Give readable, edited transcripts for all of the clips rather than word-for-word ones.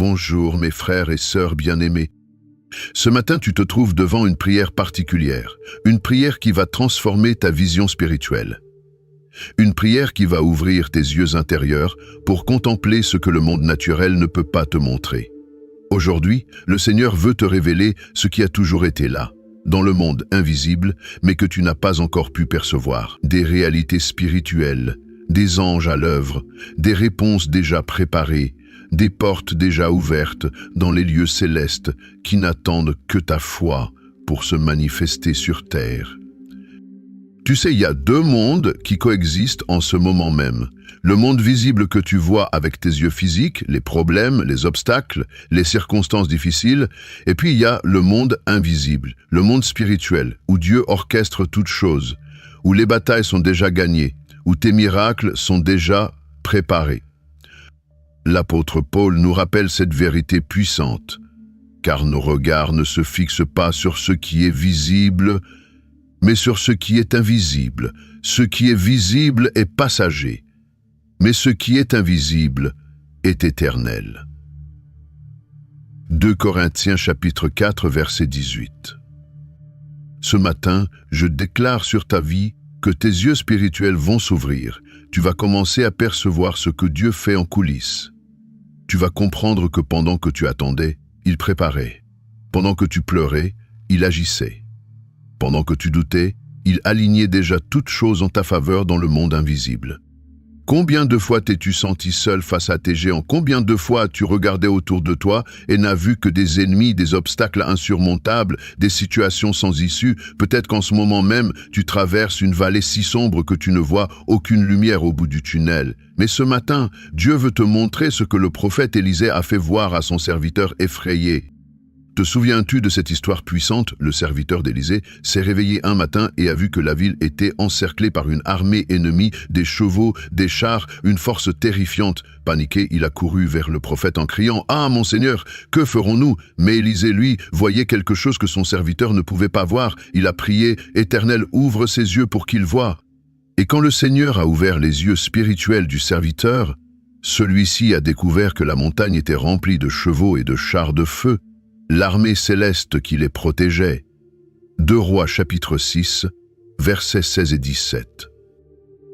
Bonjour mes frères et sœurs bien-aimés. Ce matin, tu te trouves devant une prière particulière, une prière qui va transformer ta vision spirituelle. Une prière qui va ouvrir tes yeux intérieurs pour contempler ce que le monde naturel ne peut pas te montrer. Aujourd'hui, le Seigneur veut te révéler ce qui a toujours été là, dans le monde invisible, mais que tu n'as pas encore pu percevoir. Des réalités spirituelles, des anges à l'œuvre, des réponses déjà préparées, des portes déjà ouvertes dans les lieux célestes qui n'attendent que ta foi pour se manifester sur terre. Tu sais, il y a deux mondes qui coexistent en ce moment même. Le monde visible que tu vois avec tes yeux physiques, les problèmes, les obstacles, les circonstances difficiles, et puis il y a le monde invisible, le monde spirituel, où Dieu orchestre toutes choses, où les batailles sont déjà gagnées, où tes miracles sont déjà préparés. L'apôtre Paul nous rappelle cette vérité puissante, car nos regards ne se fixent pas sur ce qui est visible, mais sur ce qui est invisible. Ce qui est visible est passager, mais ce qui est invisible est éternel. 2 Corinthiens chapitre 4 verset 18. Ce matin, je déclare sur ta vie que tes yeux spirituels vont s'ouvrir. Tu vas commencer à percevoir ce que Dieu fait en coulisses. Tu vas comprendre que pendant que tu attendais, il préparait. Pendant que tu pleurais, il agissait. Pendant que tu doutais, il alignait déjà toutes choses en ta faveur dans le monde invisible. Combien de fois t'es-tu senti seul face à tes géants? Combien de fois as-tu regardé autour de toi et n'as vu que des ennemis, des obstacles insurmontables, des situations sans issue? Peut-être qu'en ce moment même, tu traverses une vallée si sombre que tu ne vois aucune lumière au bout du tunnel. Mais ce matin, Dieu veut te montrer ce que le prophète Élisée a fait voir à son serviteur effrayé. Te souviens-tu de cette histoire puissante? Le serviteur d'Élisée s'est réveillé un matin et a vu que la ville était encerclée par une armée ennemie, des chevaux, des chars, une force terrifiante. Paniqué, il a couru vers le prophète en criant « Ah, mon Seigneur, que ferons-nous » Mais Élisée, lui, voyait quelque chose que son serviteur ne pouvait pas voir. Il a prié « Éternel, ouvre ses yeux pour qu'il voie ». Et quand le Seigneur a ouvert les yeux spirituels du serviteur, celui-ci a découvert que la montagne était remplie de chevaux et de chars de feu, l'armée céleste qui les protégeait. 2 Rois chapitre 6, versets 16 et 17.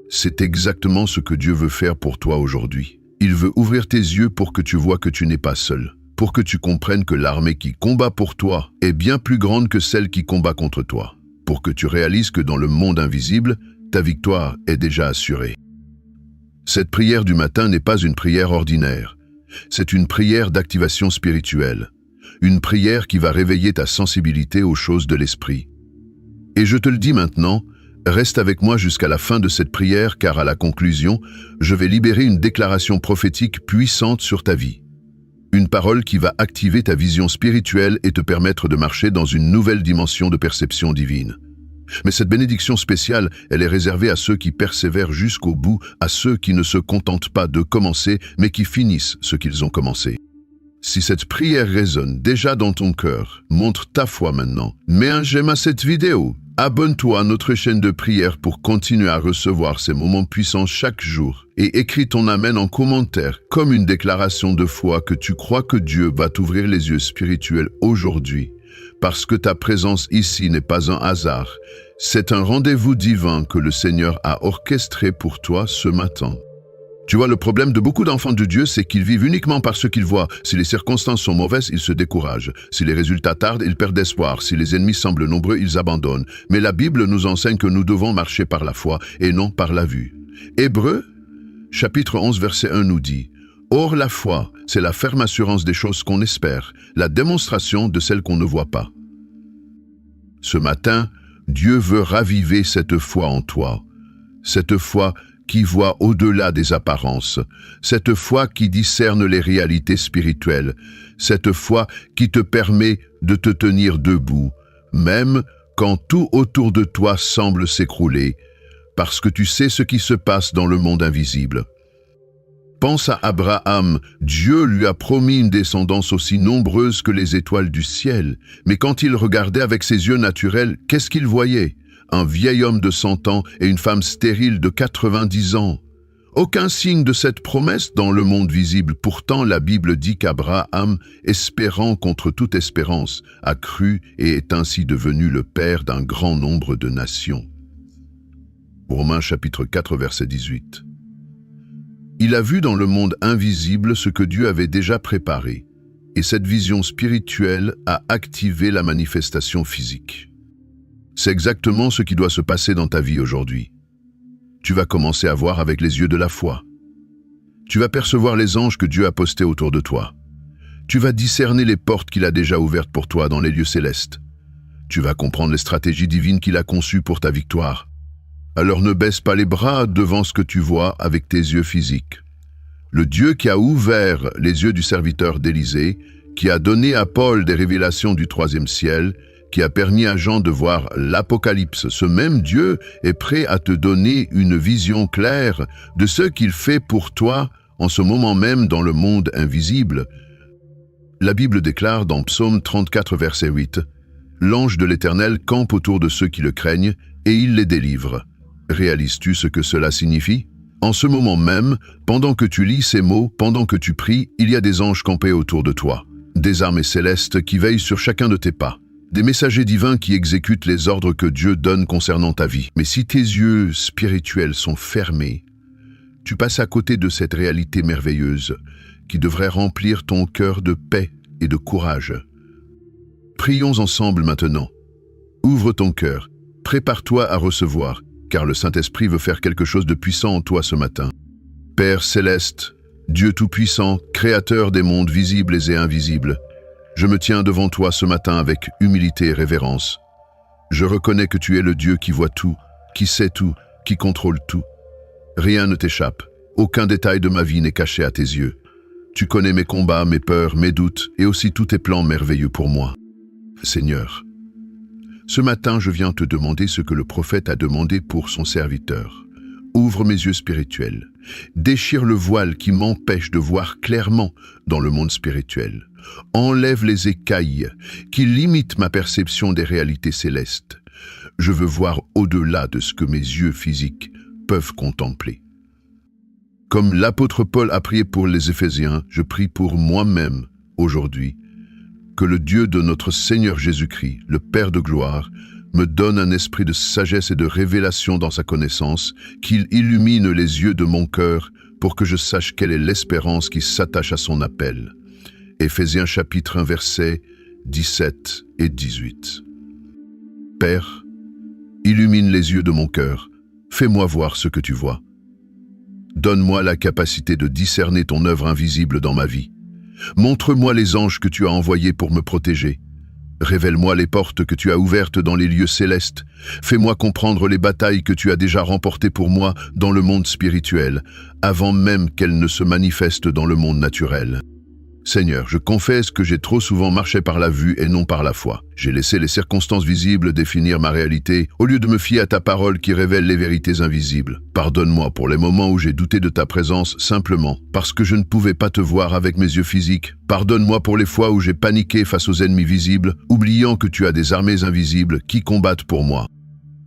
C'est exactement ce que Dieu veut faire pour toi aujourd'hui. Il veut ouvrir tes yeux pour que tu vois que tu n'es pas seul, pour que tu comprennes que l'armée qui combat pour toi est bien plus grande que celle qui combat contre toi, pour que tu réalises que dans le monde invisible, ta victoire est déjà assurée. Cette prière du matin n'est pas une prière ordinaire, c'est une prière d'activation spirituelle. Une prière qui va réveiller ta sensibilité aux choses de l'esprit. Et je te le dis maintenant, reste avec moi jusqu'à la fin de cette prière car à la conclusion, je vais libérer une déclaration prophétique puissante sur ta vie. Une parole qui va activer ta vision spirituelle et te permettre de marcher dans une nouvelle dimension de perception divine. Mais cette bénédiction spéciale, elle est réservée à ceux qui persévèrent jusqu'au bout, à ceux qui ne se contentent pas de commencer, mais qui finissent ce qu'ils ont commencé. Si cette prière résonne déjà dans ton cœur, montre ta foi maintenant. Mets un j'aime à cette vidéo. Abonne-toi à notre chaîne de prière pour continuer à recevoir ces moments puissants chaque jour. Et écris ton amen en commentaire comme une déclaration de foi que tu crois que Dieu va t'ouvrir les yeux spirituels aujourd'hui. Parce que ta présence ici n'est pas un hasard. C'est un rendez-vous divin que le Seigneur a orchestré pour toi ce matin. Tu vois, le problème de beaucoup d'enfants de Dieu, c'est qu'ils vivent uniquement par ce qu'ils voient. Si les circonstances sont mauvaises, ils se découragent. Si les résultats tardent, ils perdent espoir. Si les ennemis semblent nombreux, ils abandonnent. Mais la Bible nous enseigne que nous devons marcher par la foi et non par la vue. Hébreux, chapitre 11, verset 1 nous dit « Or la foi, c'est la ferme assurance des choses qu'on espère, la démonstration de celles qu'on ne voit pas. » Ce matin, Dieu veut raviver cette foi en toi. Cette foi qui voit au-delà des apparences, cette foi qui discerne les réalités spirituelles, cette foi qui te permet de te tenir debout, même quand tout autour de toi semble s'écrouler, parce que tu sais ce qui se passe dans le monde invisible. Pense à Abraham, Dieu lui a promis une descendance aussi nombreuse que les étoiles du ciel, mais quand il regardait avec ses yeux naturels, qu'est-ce qu'il voyait ? Un vieil homme de 100 ans et une femme stérile de 90 ans. Aucun signe de cette promesse dans le monde visible. Pourtant, la Bible dit qu'Abraham, espérant contre toute espérance, a cru et est ainsi devenu le père d'un grand nombre de nations. Romains chapitre 4, verset 18. Il a vu dans le monde invisible ce que Dieu avait déjà préparé, et cette vision spirituelle a activé la manifestation physique. C'est exactement ce qui doit se passer dans ta vie aujourd'hui. Tu vas commencer à voir avec les yeux de la foi. Tu vas percevoir les anges que Dieu a postés autour de toi. Tu vas discerner les portes qu'il a déjà ouvertes pour toi dans les lieux célestes. Tu vas comprendre les stratégies divines qu'il a conçues pour ta victoire. Alors ne baisse pas les bras devant ce que tu vois avec tes yeux physiques. Le Dieu qui a ouvert les yeux du serviteur d'Élisée, qui a donné à Paul des révélations du troisième ciel, qui a permis à Jean de voir l'Apocalypse, ce même Dieu est prêt à te donner une vision claire de ce qu'il fait pour toi en ce moment même dans le monde invisible. La Bible déclare dans Psaume 34, verset 8, « L'ange de l'Éternel campe autour de ceux qui le craignent et il les délivre. » Réalises-tu ce que cela signifie? En ce moment même, pendant que tu lis ces mots, pendant que tu pries, il y a des anges campés autour de toi, des armées célestes qui veillent sur chacun de tes pas. Des messagers divins qui exécutent les ordres que Dieu donne concernant ta vie. Mais si tes yeux spirituels sont fermés, tu passes à côté de cette réalité merveilleuse qui devrait remplir ton cœur de paix et de courage. Prions ensemble maintenant. Ouvre ton cœur, prépare-toi à recevoir, car le Saint-Esprit veut faire quelque chose de puissant en toi ce matin. Père céleste, Dieu tout-puissant, créateur des mondes visibles et invisibles, je me tiens devant toi ce matin avec humilité et révérence. Je reconnais que tu es le Dieu qui voit tout, qui sait tout, qui contrôle tout. Rien ne t'échappe. Aucun détail de ma vie n'est caché à tes yeux. Tu connais mes combats, mes peurs, mes doutes et aussi tous tes plans merveilleux pour moi. Seigneur, ce matin, je viens te demander ce que le prophète a demandé pour son serviteur. Ouvre mes yeux spirituels. Déchire le voile qui m'empêche de voir clairement dans le monde spirituel. Enlève les écailles qui limitent ma perception des réalités célestes. Je veux voir au-delà de ce que mes yeux physiques peuvent contempler. Comme l'apôtre Paul a prié pour les Éphésiens, je prie pour moi-même aujourd'hui que le Dieu de notre Seigneur Jésus-Christ, le Père de gloire, me donne un esprit de sagesse et de révélation dans sa connaissance, qu'il illumine les yeux de mon cœur pour que je sache quelle est l'espérance qui s'attache à son appel. Éphésiens chapitre 1, versets 17 et 18. Père, illumine les yeux de mon cœur, fais-moi voir ce que tu vois. Donne-moi la capacité de discerner ton œuvre invisible dans ma vie. Montre-moi les anges que tu as envoyés pour me protéger. Révèle-moi les portes que tu as ouvertes dans les lieux célestes. Fais-moi comprendre les batailles que tu as déjà remportées pour moi dans le monde spirituel, avant même qu'elles ne se manifestent dans le monde naturel. Seigneur, je confesse que j'ai trop souvent marché par la vue et non par la foi. J'ai laissé les circonstances visibles définir ma réalité, au lieu de me fier à ta parole qui révèle les vérités invisibles. Pardonne-moi pour les moments où j'ai douté de ta présence simplement parce que je ne pouvais pas te voir avec mes yeux physiques. Pardonne-moi pour les fois où j'ai paniqué face aux ennemis visibles, oubliant que tu as des armées invisibles qui combattent pour moi.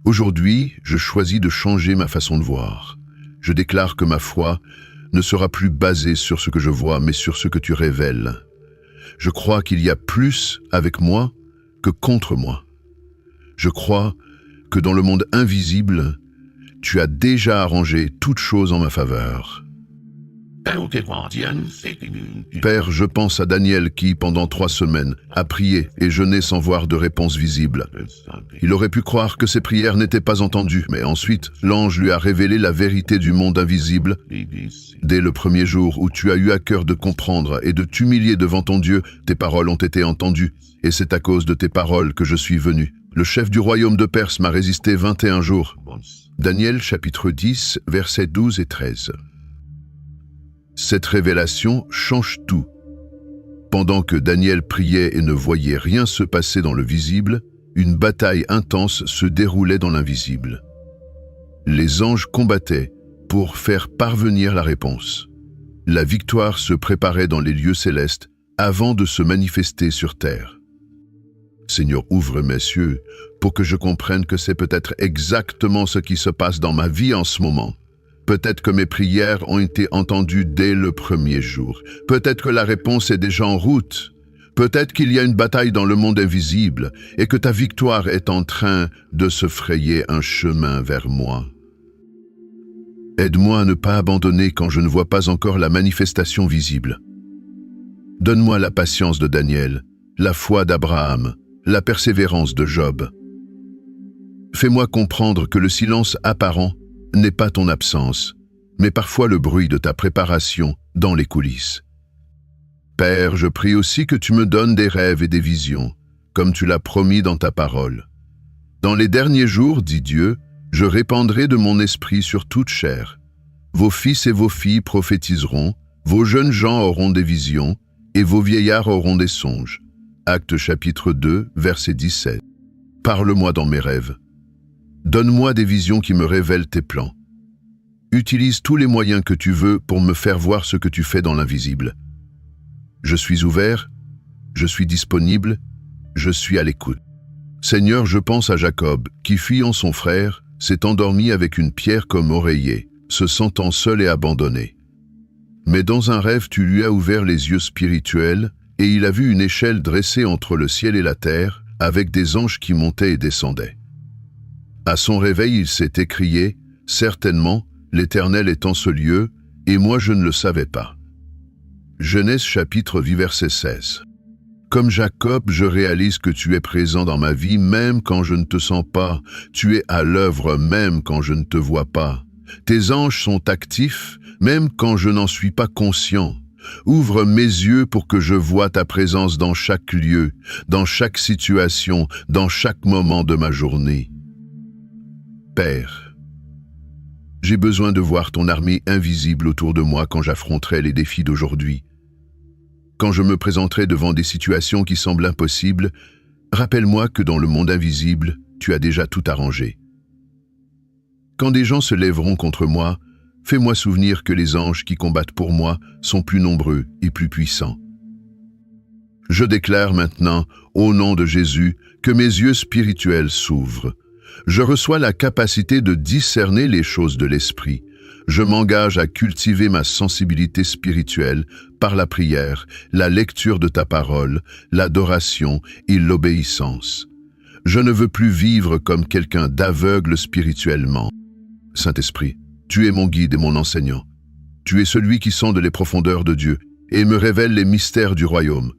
Aujourd'hui, je choisis de changer ma façon de voir. Je déclare que ma foi ne sera plus basé sur ce que je vois, mais sur ce que tu révèles. Je crois qu'il y a plus avec moi que contre moi. Je crois que dans le monde invisible, tu as déjà arrangé toutes choses en ma faveur. Père, je pense à Daniel qui, pendant 3 semaines, a prié et jeûné sans voir de réponse visible. Il aurait pu croire que ses prières n'étaient pas entendues, mais ensuite, l'ange lui a révélé la vérité du monde invisible. Dès le premier jour où tu as eu à cœur de comprendre et de t'humilier devant ton Dieu, tes paroles ont été entendues, et c'est à cause de tes paroles que je suis venu. Le chef du royaume de Perse m'a résisté 21 jours. Daniel chapitre 10, versets 12 et 13. Cette révélation change tout. Pendant que Daniel priait et ne voyait rien se passer dans le visible, une bataille intense se déroulait dans l'invisible. Les anges combattaient pour faire parvenir la réponse. La victoire se préparait dans les lieux célestes avant de se manifester sur terre. Seigneur, ouvre mes yeux pour que je comprenne que c'est peut-être exactement ce qui se passe dans ma vie en ce moment. Peut-être que mes prières ont été entendues dès le premier jour. Peut-être que la réponse est déjà en route. Peut-être qu'il y a une bataille dans le monde invisible et que ta victoire est en train de se frayer un chemin vers moi. Aide-moi à ne pas abandonner quand je ne vois pas encore la manifestation visible. Donne-moi la patience de Daniel, la foi d'Abraham, la persévérance de Job. Fais-moi comprendre que le silence apparent n'est pas ton absence, mais parfois le bruit de ta préparation dans les coulisses. Père, je prie aussi que tu me donnes des rêves et des visions, comme tu l'as promis dans ta parole. Dans les derniers jours, dit Dieu, je répandrai de mon esprit sur toute chair. Vos fils et vos filles prophétiseront, vos jeunes gens auront des visions, et vos vieillards auront des songes. Actes chapitre 2, verset 17. Parle-moi dans mes rêves. Donne-moi des visions qui me révèlent tes plans. Utilise tous les moyens que tu veux pour me faire voir ce que tu fais dans l'invisible. Je suis ouvert, je suis disponible, je suis à l'écoute. Seigneur, je pense à Jacob, qui, fuyant son frère, s'est endormi avec une pierre comme oreiller, se sentant seul et abandonné. Mais dans un rêve, tu lui as ouvert les yeux spirituels, et il a vu une échelle dressée entre le ciel et la terre, avec des anges qui montaient et descendaient. À son réveil, il s'est écrié, « Certainement, l'Éternel est en ce lieu, et moi je ne le savais pas. » Genèse chapitre 8 verset 16. Comme Jacob, je réalise que tu es présent dans ma vie même quand je ne te sens pas. Tu es à l'œuvre même quand je ne te vois pas. Tes anges sont actifs même quand je n'en suis pas conscient. Ouvre mes yeux pour que je voie ta présence dans chaque lieu, dans chaque situation, dans chaque moment de ma journée. Père, j'ai besoin de voir ton armée invisible autour de moi quand j'affronterai les défis d'aujourd'hui. Quand je me présenterai devant des situations qui semblent impossibles, rappelle-moi que dans le monde invisible, tu as déjà tout arrangé. Quand des gens se lèveront contre moi, fais-moi souvenir que les anges qui combattent pour moi sont plus nombreux et plus puissants. Je déclare maintenant, au nom de Jésus, que mes yeux spirituels s'ouvrent. Je reçois la capacité de discerner les choses de l'esprit. Je m'engage à cultiver ma sensibilité spirituelle par la prière, la lecture de ta parole, l'adoration et l'obéissance. Je ne veux plus vivre comme quelqu'un d'aveugle spirituellement. Saint-Esprit, tu es mon guide et mon enseignant. Tu es celui qui sonde les profondeurs de Dieu et me révèle les mystères du royaume.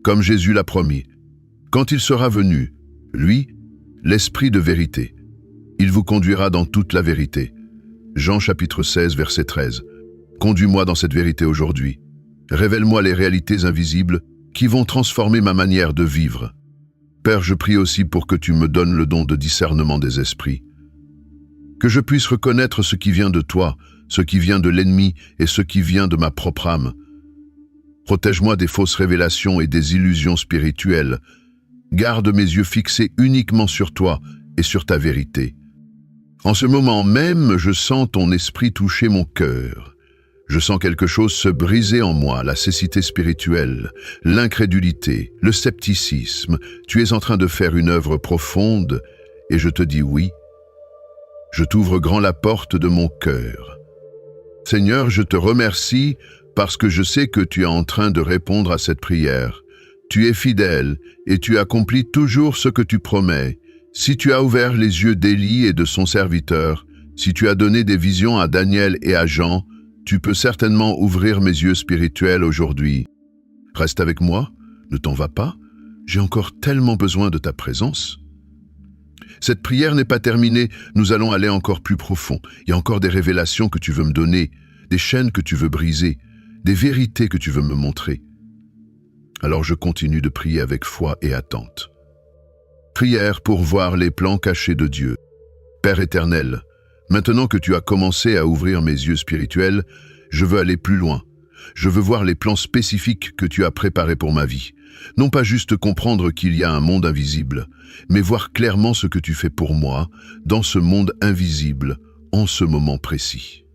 Comme Jésus l'a promis, quand il sera venu, lui, l'Esprit de vérité, il vous conduira dans toute la vérité. Jean chapitre 16, verset 13. Conduis-moi dans cette vérité aujourd'hui. Révèle-moi les réalités invisibles qui vont transformer ma manière de vivre. Père, je prie aussi pour que tu me donnes le don de discernement des esprits. Que je puisse reconnaître ce qui vient de toi, ce qui vient de l'ennemi et ce qui vient de ma propre âme. Protège-moi des fausses révélations et des illusions spirituelles. Garde mes yeux fixés uniquement sur toi et sur ta vérité. En ce moment même, je sens ton esprit toucher mon cœur. Je sens quelque chose se briser en moi, la cécité spirituelle, l'incrédulité, le scepticisme. Tu es en train de faire une œuvre profonde et je te dis oui. Je t'ouvre grand la porte de mon cœur. Seigneur, je te remercie parce que je sais que tu es en train de répondre à cette prière. Tu es fidèle et tu accomplis toujours ce que tu promets. Si tu as ouvert les yeux d'Élie et de son serviteur, si tu as donné des visions à Daniel et à Jean, tu peux certainement ouvrir mes yeux spirituels aujourd'hui. Reste avec moi, ne t'en vas pas, j'ai encore tellement besoin de ta présence. Cette prière n'est pas terminée, nous allons aller encore plus profond. Il y a encore des révélations que tu veux me donner, des chaînes que tu veux briser, des vérités que tu veux me montrer. Alors je continue de prier avec foi et attente. Prière pour voir les plans cachés de Dieu. Père éternel, maintenant que tu as commencé à ouvrir mes yeux spirituels, je veux aller plus loin. Je veux voir les plans spécifiques que tu as préparés pour ma vie. Non pas juste comprendre qu'il y a un monde invisible, mais voir clairement ce que tu fais pour moi, dans ce monde invisible, en ce moment précis.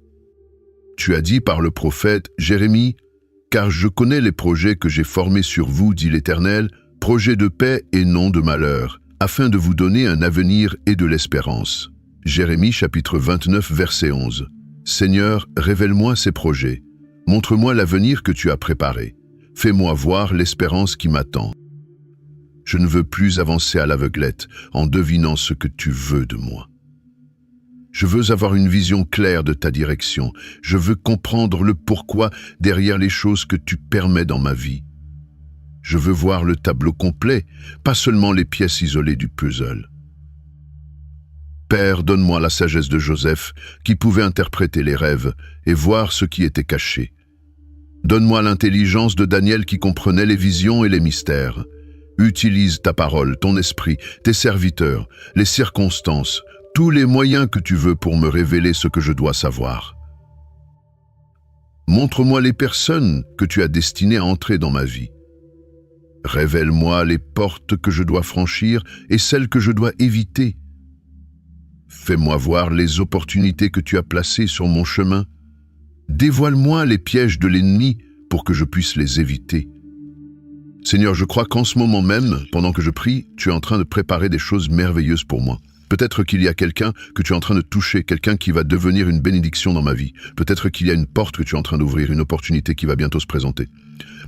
Tu as dit par le prophète Jérémie, « Car je connais les projets que j'ai formés sur vous, dit l'Éternel, projets de paix et non de malheur, afin de vous donner un avenir et de l'espérance. » Jérémie chapitre 29, verset 11. Seigneur, révèle-moi ces projets. Montre-moi l'avenir que tu as préparé. Fais-moi voir l'espérance qui m'attend. Je ne veux plus avancer à l'aveuglette en devinant ce que tu veux de moi. Je veux avoir une vision claire de ta direction. Je veux comprendre le pourquoi derrière les choses que tu permets dans ma vie. Je veux voir le tableau complet, pas seulement les pièces isolées du puzzle. Père, donne-moi la sagesse de Joseph, qui pouvait interpréter les rêves et voir ce qui était caché. Donne-moi l'intelligence de Daniel qui comprenait les visions et les mystères. Utilise ta parole, ton esprit, tes serviteurs, les circonstances, tous les moyens que tu veux pour me révéler ce que je dois savoir. Montre-moi les personnes que tu as destinées à entrer dans ma vie. Révèle-moi les portes que je dois franchir et celles que je dois éviter. Fais-moi voir les opportunités que tu as placées sur mon chemin. Dévoile-moi les pièges de l'ennemi pour que je puisse les éviter. Seigneur, je crois qu'en ce moment même, pendant que je prie, tu es en train de préparer des choses merveilleuses pour moi. Peut-être qu'il y a quelqu'un que tu es en train de toucher, quelqu'un qui va devenir une bénédiction dans ma vie. Peut-être qu'il y a une porte que tu es en train d'ouvrir, une opportunité qui va bientôt se présenter.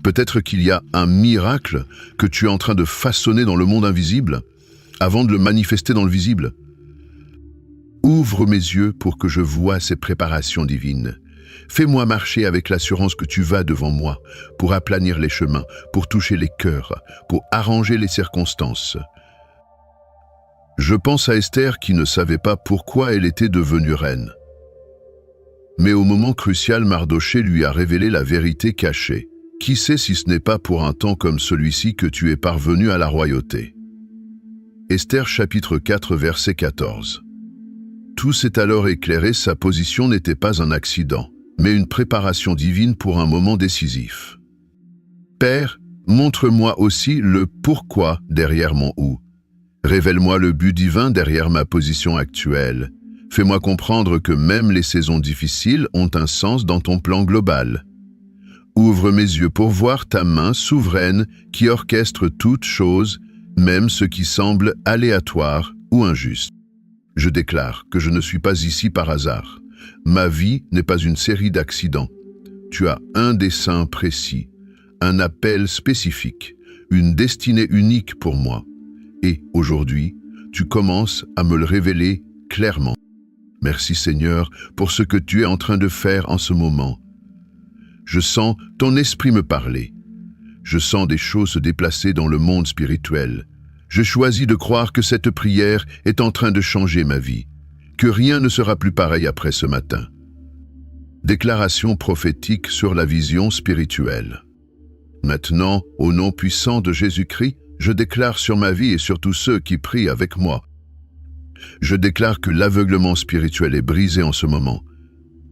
Peut-être qu'il y a un miracle que tu es en train de façonner dans le monde invisible avant de le manifester dans le visible. Ouvre mes yeux pour que je voie ces préparations divines. Fais-moi marcher avec l'assurance que tu vas devant moi pour aplanir les chemins, pour toucher les cœurs, pour arranger les circonstances. Je pense à Esther qui ne savait pas pourquoi elle était devenue reine. Mais au moment crucial, Mardochée lui a révélé la vérité cachée. Qui sait si ce n'est pas pour un temps comme celui-ci que tu es parvenu à la royauté. Esther chapitre 4 verset 14. Tout s'est alors éclairé, sa position n'était pas un accident, mais une préparation divine pour un moment décisif. Père, montre-moi aussi le pourquoi derrière mon où. Révèle-moi le but divin derrière ma position actuelle. Fais-moi comprendre que même les saisons difficiles ont un sens dans ton plan global. Ouvre mes yeux pour voir ta main souveraine qui orchestre toutes choses, même ce qui semble aléatoire ou injuste. Je déclare que je ne suis pas ici par hasard. Ma vie n'est pas une série d'accidents. Tu as un dessein précis, un appel spécifique, une destinée unique pour moi. Et aujourd'hui, tu commences à me le révéler clairement. Merci Seigneur pour ce que tu es en train de faire en ce moment. Je sens ton esprit me parler. Je sens des choses se déplacer dans le monde spirituel. Je choisis de croire que cette prière est en train de changer ma vie, que rien ne sera plus pareil après ce matin. Déclaration prophétique sur la vision spirituelle. Maintenant, au nom puissant de Jésus-Christ, je déclare sur ma vie et sur tous ceux qui prient avec moi. Je déclare que l'aveuglement spirituel est brisé en ce moment.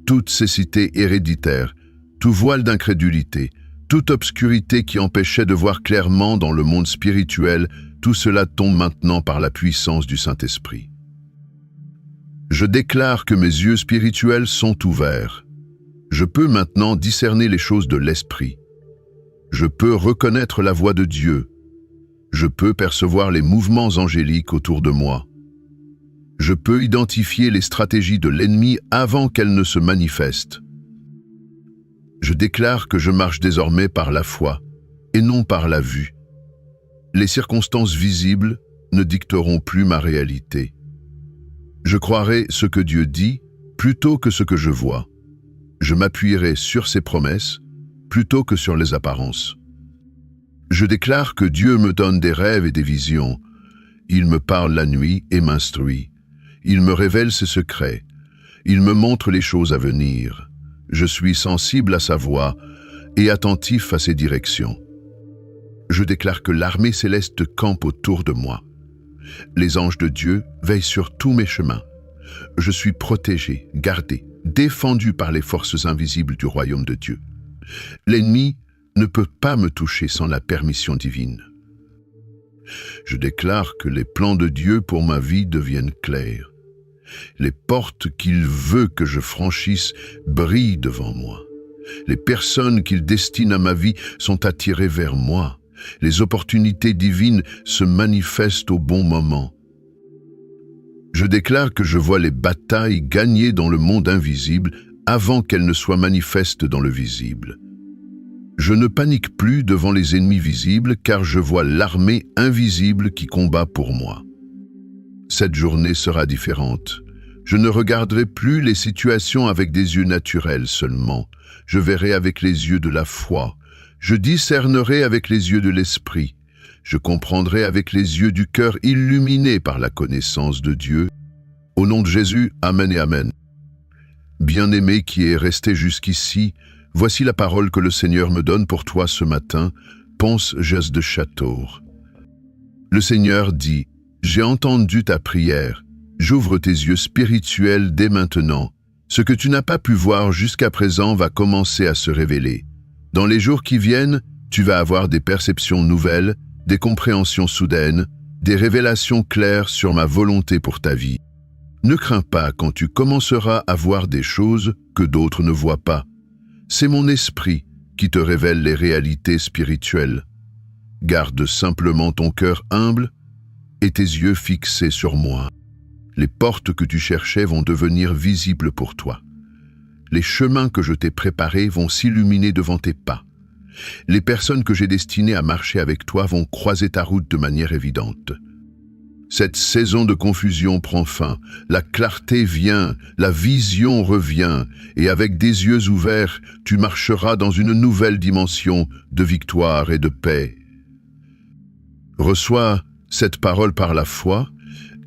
Toute cécité héréditaire, tout voile d'incrédulité, toute obscurité qui empêchait de voir clairement dans le monde spirituel, tout cela tombe maintenant par la puissance du Saint-Esprit. Je déclare que mes yeux spirituels sont ouverts. Je peux maintenant discerner les choses de l'Esprit. Je peux reconnaître la voix de Dieu. Je peux percevoir les mouvements angéliques autour de moi. Je peux identifier les stratégies de l'ennemi avant qu'elles ne se manifestent. Je déclare que je marche désormais par la foi et non par la vue. Les circonstances visibles ne dicteront plus ma réalité. Je croirai ce que Dieu dit plutôt que ce que je vois. Je m'appuierai sur ses promesses plutôt que sur les apparences. Je déclare que Dieu me donne des rêves et des visions. Il me parle la nuit et m'instruit. Il me révèle ses secrets. Il me montre les choses à venir. Je suis sensible à sa voix et attentif à ses directions. Je déclare que l'armée céleste campe autour de moi. Les anges de Dieu veillent sur tous mes chemins. Je suis protégé, gardé, défendu par les forces invisibles du royaume de Dieu. L'ennemi ne peut pas me toucher sans la permission divine. Je déclare que les plans de Dieu pour ma vie deviennent clairs. Les portes qu'il veut que je franchisse brillent devant moi. Les personnes qu'il destine à ma vie sont attirées vers moi. Les opportunités divines se manifestent au bon moment. Je déclare que je vois les batailles gagnées dans le monde invisible avant qu'elle ne soit manifeste dans le visible. Je ne panique plus devant les ennemis visibles car je vois l'armée invisible qui combat pour moi. Cette journée sera différente. Je ne regarderai plus les situations avec des yeux naturels seulement. Je verrai avec les yeux de la foi. Je discernerai avec les yeux de l'esprit. Je comprendrai avec les yeux du cœur illuminé par la connaissance de Dieu. Au nom de Jésus, Amen et Amen. Bien-aimé qui est resté jusqu'ici, voici la parole que le Seigneur me donne pour toi ce matin, Ponce Jas de Châteaur. Le Seigneur dit, « J'ai entendu ta prière, j'ouvre tes yeux spirituels dès maintenant. Ce que tu n'as pas pu voir jusqu'à présent va commencer à se révéler. Dans les jours qui viennent, tu vas avoir des perceptions nouvelles, des compréhensions soudaines, des révélations claires sur ma volonté pour ta vie. Ne crains pas quand tu commenceras à voir des choses que d'autres ne voient pas. C'est mon esprit qui te révèle les réalités spirituelles. Garde simplement ton cœur humble et tes yeux fixés sur moi. Les portes que tu cherchais vont devenir visibles pour toi. Les chemins que je t'ai préparés vont s'illuminer devant tes pas. Les personnes que j'ai destinées à marcher avec toi vont croiser ta route de manière évidente. Cette saison de confusion prend fin, la clarté vient, la vision revient, et avec des yeux ouverts, tu marcheras dans une nouvelle dimension de victoire et de paix. Reçois cette parole par la foi,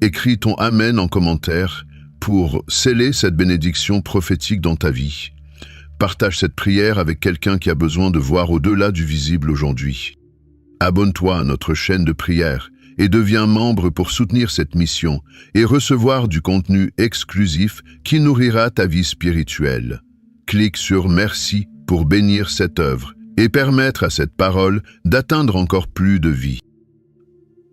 écris ton Amen en commentaire pour sceller cette bénédiction prophétique dans ta vie. Partage cette prière avec quelqu'un qui a besoin de voir au-delà du visible aujourd'hui. Abonne-toi à notre chaîne de prière et deviens membre pour soutenir cette mission et recevoir du contenu exclusif qui nourrira ta vie spirituelle. Clique sur Merci pour bénir cette œuvre et permettre à cette parole d'atteindre encore plus de vies.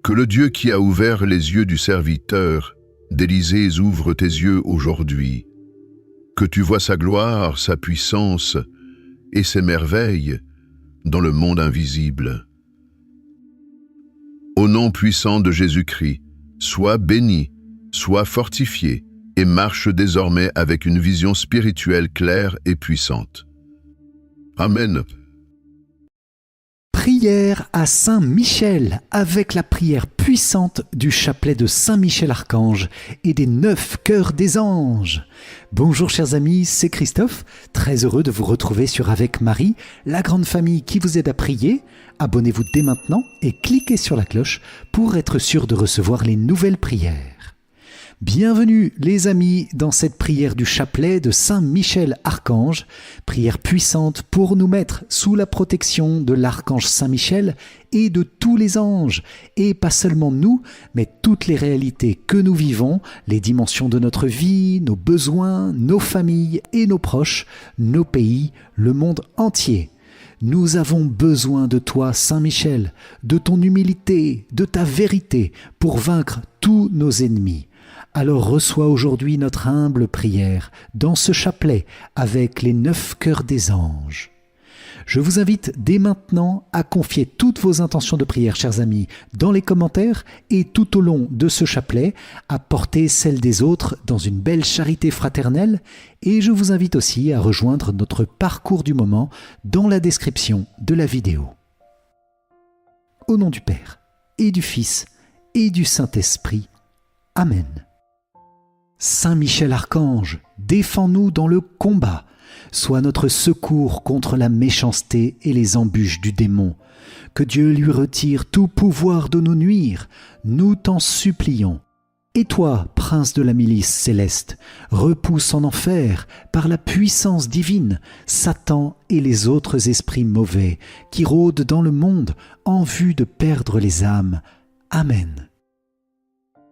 Que le Dieu qui a ouvert les yeux du serviteur d'Élysée ouvre tes yeux aujourd'hui. Que tu vois sa gloire, sa puissance et ses merveilles dans le monde invisible. Au nom puissant de Jésus-Christ, sois béni, sois fortifié et marche désormais avec une vision spirituelle claire et puissante. Amen. Prière à Saint Michel avec la prière puissante du chapelet de Saint Michel Archange et des 9 cœurs des anges. Bonjour chers amis, c'est Christophe, très heureux de vous retrouver sur Avec Marie, la grande famille qui vous aide à prier. Abonnez-vous dès maintenant et cliquez sur la cloche pour être sûr de recevoir les nouvelles prières. Bienvenue les amis dans cette prière du chapelet de Saint Michel Archange, prière puissante pour nous mettre sous la protection de l'archange Saint Michel et de tous les anges, et pas seulement nous, mais toutes les réalités que nous vivons, les dimensions de notre vie, nos besoins, nos familles et nos proches, nos pays, le monde entier. Nous avons besoin de toi, Saint Michel, de ton humilité, de ta vérité, pour vaincre tous nos ennemis. Alors reçois aujourd'hui notre humble prière dans ce chapelet avec les 9 cœurs des anges. Je vous invite dès maintenant à confier toutes vos intentions de prière, chers amis, dans les commentaires et tout au long de ce chapelet, à porter celles des autres dans une belle charité fraternelle, et je vous invite aussi à rejoindre notre parcours du moment dans la description de la vidéo. Au nom du Père, et du Fils, et du Saint-Esprit. Amen. Saint Michel Archange, défends-nous dans le combat. Sois notre secours contre la méchanceté et les embûches du démon. Que Dieu lui retire tout pouvoir de nous nuire, nous t'en supplions. Et toi, prince de la milice céleste, repousse en enfer, par la puissance divine, Satan et les autres esprits mauvais qui rôdent dans le monde en vue de perdre les âmes. Amen.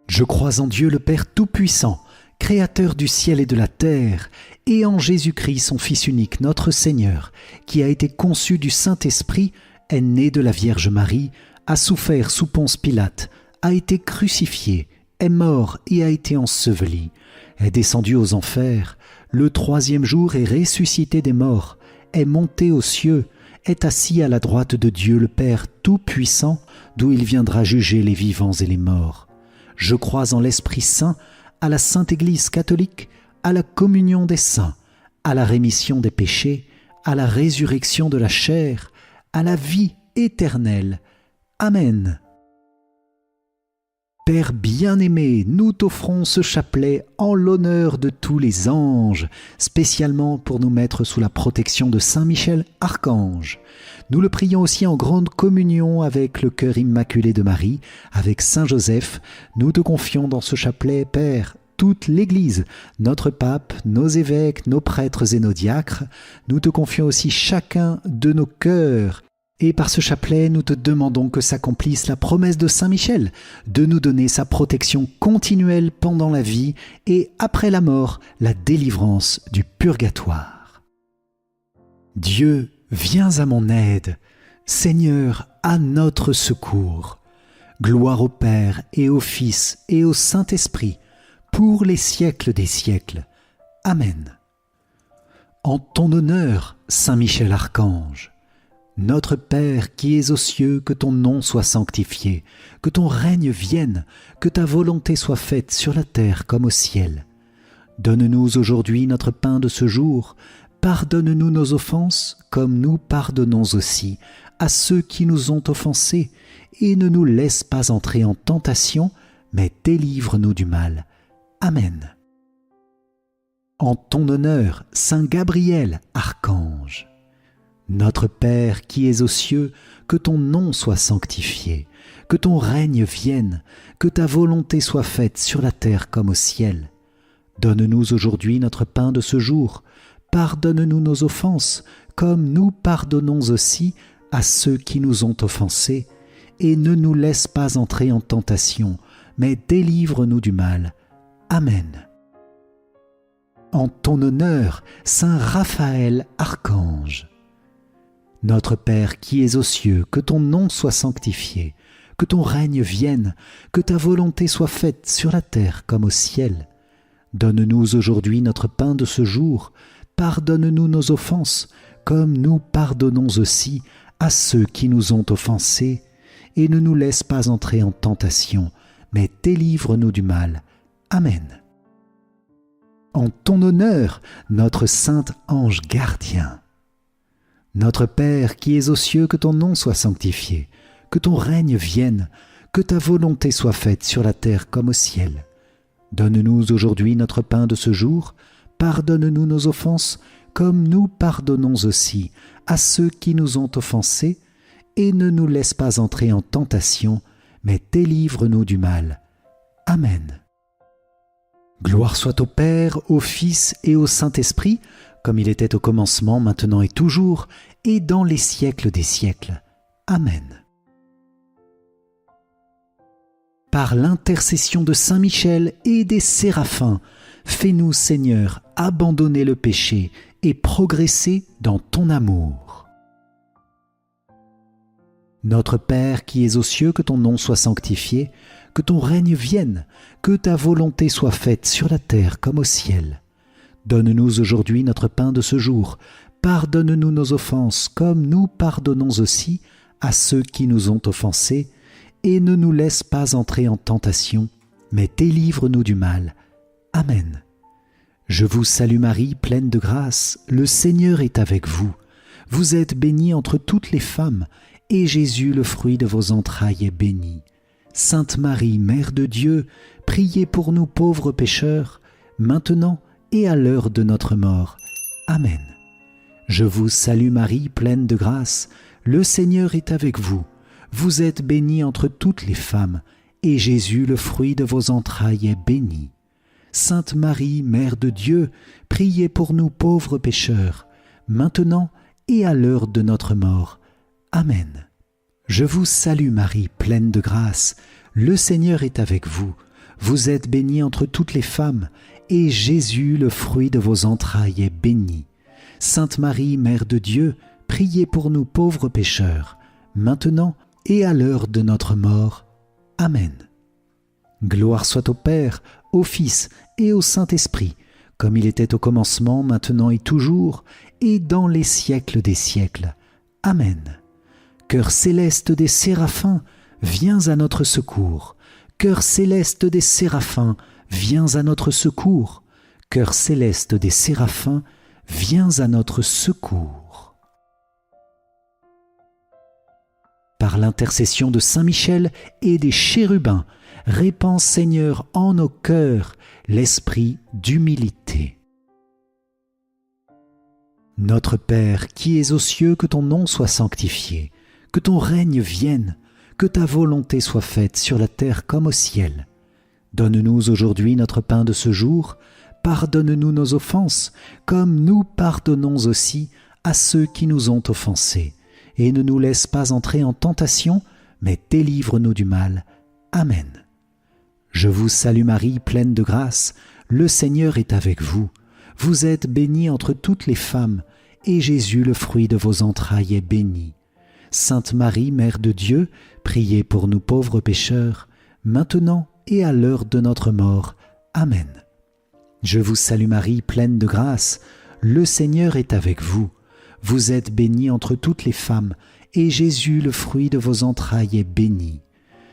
Je crois en Dieu le Père Tout-Puissant, Créateur du ciel et de la terre, et en Jésus-Christ, son Fils unique, notre Seigneur, qui a été conçu du Saint-Esprit, est né de la Vierge Marie, a souffert sous Ponce Pilate, a été crucifié, est mort et a été enseveli, est descendu aux enfers, le 3e jour est ressuscité des morts, est monté aux cieux, est assis à la droite de Dieu le Père Tout-Puissant, d'où il viendra juger les vivants et les morts. Je crois en l'Esprit Saint, à la Sainte Église catholique, à la communion des saints, à la rémission des péchés, à la résurrection de la chair, à la vie éternelle. Amen. Père bien-aimé, nous t'offrons ce chapelet en l'honneur de tous les anges, spécialement pour nous mettre sous la protection de Saint Michel Archange. Nous le prions aussi en grande communion avec le cœur immaculé de Marie, avec Saint Joseph. Nous te confions dans ce chapelet, Père, toute l'Église, notre pape, nos évêques, nos prêtres et nos diacres. Nous te confions aussi chacun de nos cœurs. Et par ce chapelet, nous te demandons que s'accomplisse la promesse de Saint Michel, de nous donner sa protection continuelle pendant la vie et après la mort, la délivrance du purgatoire. Dieu, viens à mon aide. Seigneur, à notre secours. Gloire au Père et au Fils et au Saint-Esprit, pour les siècles des siècles. Amen. En ton honneur, Saint Michel Archange, notre Père qui es aux cieux, que ton nom soit sanctifié, que ton règne vienne, que ta volonté soit faite sur la terre comme au ciel. Donne-nous aujourd'hui notre pain de ce jour. Pardonne-nous nos offenses, comme nous pardonnons aussi à ceux qui nous ont offensés, et ne nous laisse pas entrer en tentation, mais délivre-nous du mal. Amen. En ton honneur, Saint Gabriel, Archange, notre Père qui es aux cieux, que ton nom soit sanctifié, que ton règne vienne, que ta volonté soit faite sur la terre comme au ciel. Donne-nous aujourd'hui notre pain de ce jour. Pardonne-nous nos offenses, comme nous pardonnons aussi à ceux qui nous ont offensés, et ne nous laisse pas entrer en tentation, mais délivre-nous du mal. Amen. En ton honneur, Saint Raphaël, Archange, notre Père qui es aux cieux, que ton nom soit sanctifié, que ton règne vienne, que ta volonté soit faite sur la terre comme au ciel. Donne-nous aujourd'hui notre pain de ce jour. Pardonne-nous nos offenses, comme nous pardonnons aussi à ceux qui nous ont offensés, et ne nous laisse pas entrer en tentation, mais délivre-nous du mal. Amen. En ton honneur, notre saint ange gardien, notre Père qui es aux cieux, que ton nom soit sanctifié, que ton règne vienne, que ta volonté soit faite sur la terre comme au ciel. Donne-nous aujourd'hui notre pain de ce jour. Pardonne-nous nos offenses, comme nous pardonnons aussi à ceux qui nous ont offensés, et ne nous laisse pas entrer en tentation, mais délivre-nous du mal. Amen. Gloire soit au Père, au Fils et au Saint-Esprit, comme il était au commencement, maintenant et toujours, et dans les siècles des siècles. Amen. Par l'intercession de Saint Michel et des séraphins, fais-nous, Seigneur, abandonner le péché et progresser dans ton amour. Notre Père qui es aux cieux, que ton nom soit sanctifié, que ton règne vienne, que ta volonté soit faite sur la terre comme au ciel. Donne-nous aujourd'hui notre pain de ce jour. Pardonne-nous nos offenses, comme nous pardonnons aussi à ceux qui nous ont offensés, et ne nous laisse pas entrer en tentation, mais délivre-nous du mal. Amen. Je vous salue Marie, pleine de grâce, le Seigneur est avec vous. Vous êtes bénie entre toutes les femmes, et Jésus, le fruit de vos entrailles, est béni. Sainte Marie, Mère de Dieu, priez pour nous pauvres pécheurs, maintenant et à l'heure de notre mort. Amen. Je vous salue Marie, pleine de grâce, le Seigneur est avec vous. Vous êtes bénie entre toutes les femmes, et Jésus, le fruit de vos entrailles, est béni. Sainte Marie, Mère de Dieu, priez pour nous pauvres pécheurs, maintenant et à l'heure de notre mort. Amen. Je vous salue Marie, pleine de grâce, le Seigneur est avec vous. Vous êtes bénie entre toutes les femmes, et Jésus, le fruit de vos entrailles, est béni. Sainte Marie, Mère de Dieu, priez pour nous pauvres pécheurs, maintenant et à l'heure de notre mort. Amen. Gloire soit au Père, au Fils et au Saint-Esprit, comme il était au commencement, maintenant et toujours, et dans les siècles des siècles. Amen. Chœur céleste des séraphins, viens à notre secours. Chœur céleste des séraphins, viens à notre secours. Chœur céleste des séraphins, viens à notre secours. Par l'intercession de Saint Michel et des chérubins, répands Seigneur en nos cœurs l'esprit d'humilité. Notre Père qui es aux cieux, que ton nom soit sanctifié, que ton règne vienne, que ta volonté soit faite sur la terre comme au ciel. Donne-nous aujourd'hui notre pain de ce jour, pardonne-nous nos offenses, comme nous pardonnons aussi à ceux qui nous ont offensés. Et ne nous laisse pas entrer en tentation, mais délivre-nous du mal. Amen. Je vous salue Marie, pleine de grâce, le Seigneur est avec vous. Vous êtes bénie entre toutes les femmes, et Jésus, le fruit de vos entrailles, est béni. Sainte Marie, Mère de Dieu, priez pour nous pauvres pécheurs, maintenant et à l'heure de notre mort. Amen. Je vous salue Marie, pleine de grâce, le Seigneur est avec vous. Vous êtes bénie entre toutes les femmes, et Jésus, le fruit de vos entrailles, est béni.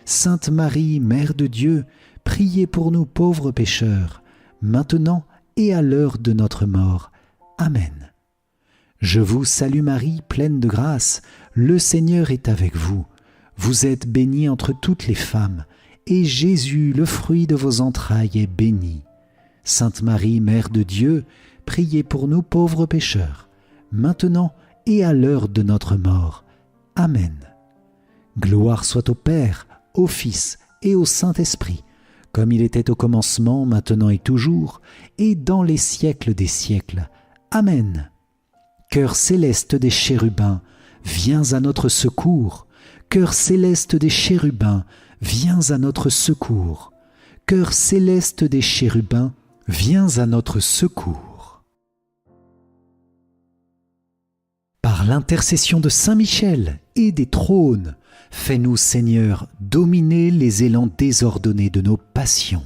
Sainte Marie, Mère de Dieu, priez pour nous pauvres pécheurs, maintenant et à l'heure de notre mort. Amen. Je vous salue Marie, pleine de grâce, le Seigneur est avec vous. Vous êtes bénie entre toutes les femmes, et Jésus, le fruit de vos entrailles, est béni. Sainte Marie, Mère de Dieu, priez pour nous pauvres pécheurs, maintenant et à l'heure de notre mort. Amen. Gloire soit au Père, au Fils et au Saint-Esprit, comme il était au commencement, maintenant et toujours, et dans les siècles des siècles. Amen. Chœur céleste des chérubins, viens à notre secours. Chœur céleste des chérubins, viens à notre secours. Chœur céleste des chérubins, viens à notre secours. Par l'intercession de Saint Michel et des trônes, fais-nous, Seigneur, dominer les élans désordonnés de nos passions.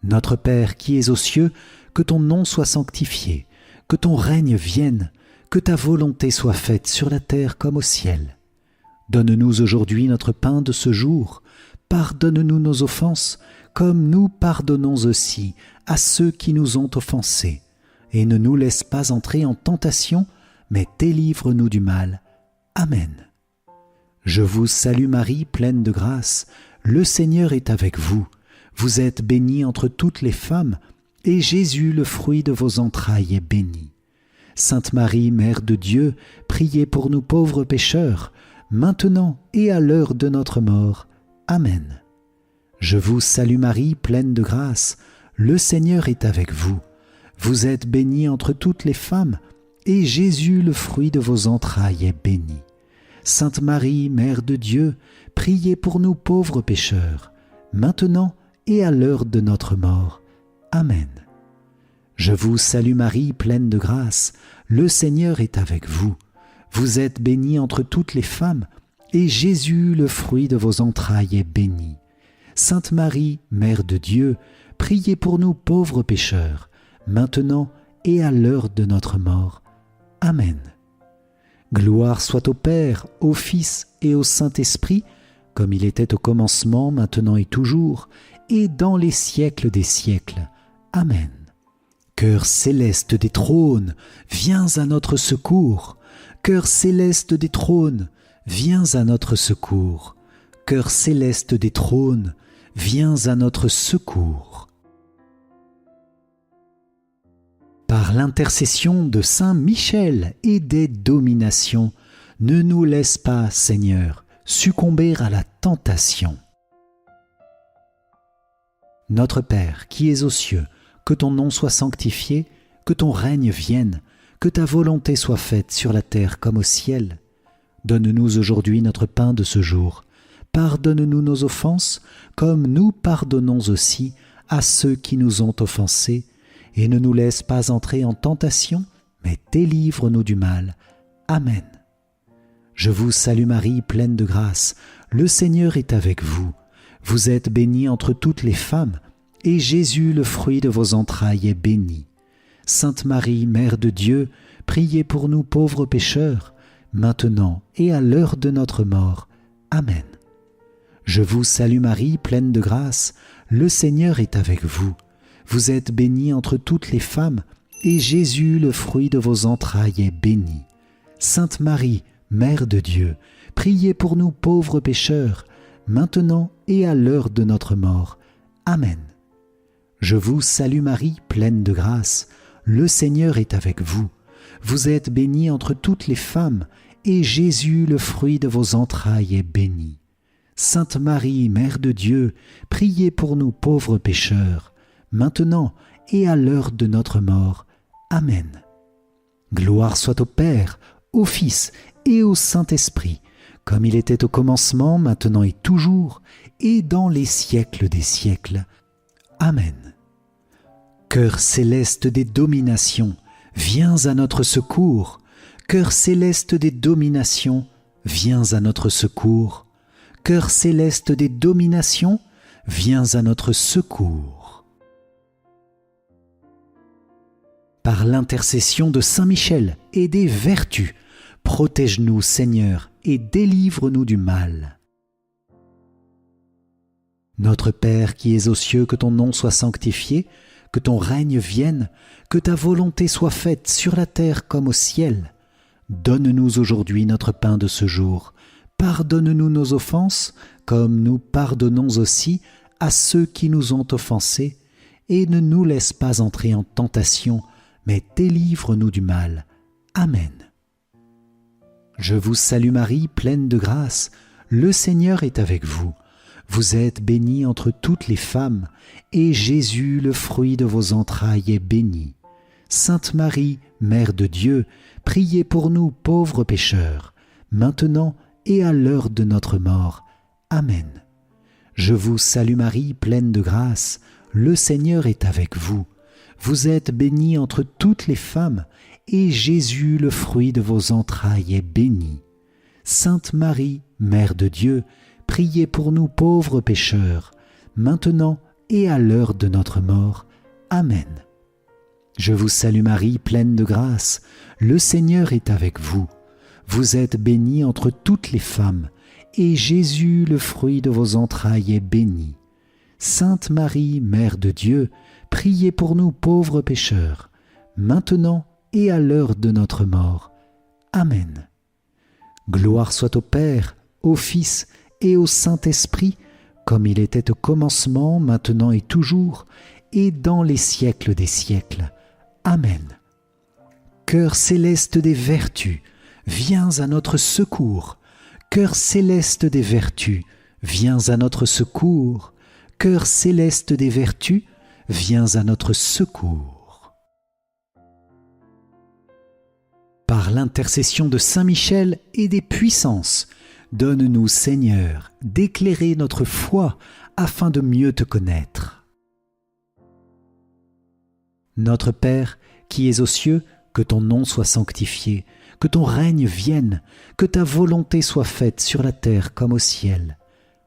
Notre Père qui es aux cieux, que ton nom soit sanctifié, que ton règne vienne, que ta volonté soit faite sur la terre comme au ciel. Donne-nous aujourd'hui notre pain de ce jour. Pardonne-nous nos offenses, comme nous pardonnons aussi à ceux qui nous ont offensés. Et ne nous laisse pas entrer en tentation, mais délivre-nous du mal. Amen. Je vous salue Marie, pleine de grâce, le Seigneur est avec vous. Vous êtes bénie entre toutes les femmes, et Jésus, le fruit de vos entrailles, est béni. Sainte Marie, Mère de Dieu, priez pour nous pauvres pécheurs, maintenant et à l'heure de notre mort. Amen. Je vous salue Marie, pleine de grâce, le Seigneur est avec vous. Vous êtes bénie entre toutes les femmes, et Jésus, le fruit de vos entrailles, est béni. Sainte Marie, Mère de Dieu, priez pour nous pauvres pécheurs, maintenant et à l'heure de notre mort. Amen. Je vous salue Marie, pleine de grâce, le Seigneur est avec vous. Vous êtes bénie entre toutes les femmes, et Jésus, le fruit de vos entrailles, est béni. Sainte Marie, Mère de Dieu, priez pour nous pauvres pécheurs, maintenant et à l'heure de notre mort. Amen. Gloire soit au Père, au Fils et au Saint-Esprit, comme il était au commencement, maintenant et toujours, et dans les siècles des siècles. Amen. Chœur céleste des trônes, viens à notre secours. Chœur céleste des trônes, viens à notre secours. Chœur céleste des trônes, viens à notre secours. Par l'intercession de Saint Michel et des dominations, ne nous laisse pas, Seigneur, succomber à la tentation. Notre Père qui es aux cieux, que ton nom soit sanctifié, que ton règne vienne, que ta volonté soit faite sur la terre comme au ciel. Donne-nous aujourd'hui notre pain de ce jour. Pardonne-nous nos offenses, comme nous pardonnons aussi à ceux qui nous ont offensés, et ne nous laisse pas entrer en tentation, mais délivre-nous du mal. Amen. Je vous salue Marie, pleine de grâce, le Seigneur est avec vous. Vous êtes bénie entre toutes les femmes, et Jésus, le fruit de vos entrailles, est béni. Sainte Marie, Mère de Dieu, priez pour nous pauvres pécheurs, maintenant et à l'heure de notre mort. Amen. Je vous salue Marie, pleine de grâce, le Seigneur est avec vous. Vous êtes bénie entre toutes les femmes, et Jésus, le fruit de vos entrailles, est béni. Sainte Marie, Mère de Dieu, priez pour nous pauvres pécheurs, maintenant et à l'heure de notre mort. Amen. Je vous salue Marie, pleine de grâce. Le Seigneur est avec vous. Vous êtes bénie entre toutes les femmes, et Jésus, le fruit de vos entrailles, est béni. Sainte Marie, Mère de Dieu, priez pour nous pauvres pécheurs, maintenant et à l'heure de notre mort. Amen. Gloire soit au Père, au Fils et au Saint-Esprit, comme il était au commencement, maintenant et toujours, et dans les siècles des siècles. Amen. Cœur céleste des dominations, viens à notre secours. Cœur céleste des dominations, viens à notre secours. Cœur céleste des dominations, viens à notre secours. Par l'intercession de Saint Michel et des vertus, protège-nous, Seigneur, et délivre-nous du mal. Notre Père qui es aux cieux, que ton nom soit sanctifié, que ton règne vienne, que ta volonté soit faite sur la terre comme au ciel. Donne-nous aujourd'hui notre pain de ce jour. Pardonne-nous nos offenses, comme nous pardonnons aussi à ceux qui nous ont offensés, et ne nous laisse pas entrer en tentation, mais délivre-nous du mal. Amen. Je vous salue Marie, pleine de grâce, le Seigneur est avec vous. Vous êtes bénie entre toutes les femmes, et Jésus, le fruit de vos entrailles, est béni. Sainte Marie, Mère de Dieu, priez pour nous pauvres pécheurs, maintenant et à l'heure de notre mort. Amen. Je vous salue Marie, pleine de grâce, le Seigneur est avec vous. Vous êtes bénie entre toutes les femmes, et Jésus, le fruit de vos entrailles, est béni. Sainte Marie, Mère de Dieu, priez pour nous pauvres pécheurs, maintenant et à l'heure de notre mort. Amen. Je vous salue Marie, pleine de grâce, le Seigneur est avec vous. Vous êtes bénie entre toutes les femmes, et Jésus, le fruit de vos entrailles, est béni. Sainte Marie, Mère de Dieu, priez pour nous pauvres pécheurs, maintenant et à l'heure de notre mort. Amen. Gloire soit au Père, au Fils et au Saint-Esprit, comme il était au commencement, maintenant et toujours, et dans les siècles des siècles. Amen. Cœur céleste des vertus, viens à notre secours. Cœur céleste des vertus, viens à notre secours. Cœur céleste des vertus, viens à notre secours. Par l'intercession de Saint Michel et des puissances, donne-nous, Seigneur, d'éclairer notre foi afin de mieux te connaître. Notre Père, qui es aux cieux, que ton nom soit sanctifié, que ton règne vienne, que ta volonté soit faite sur la terre comme au ciel.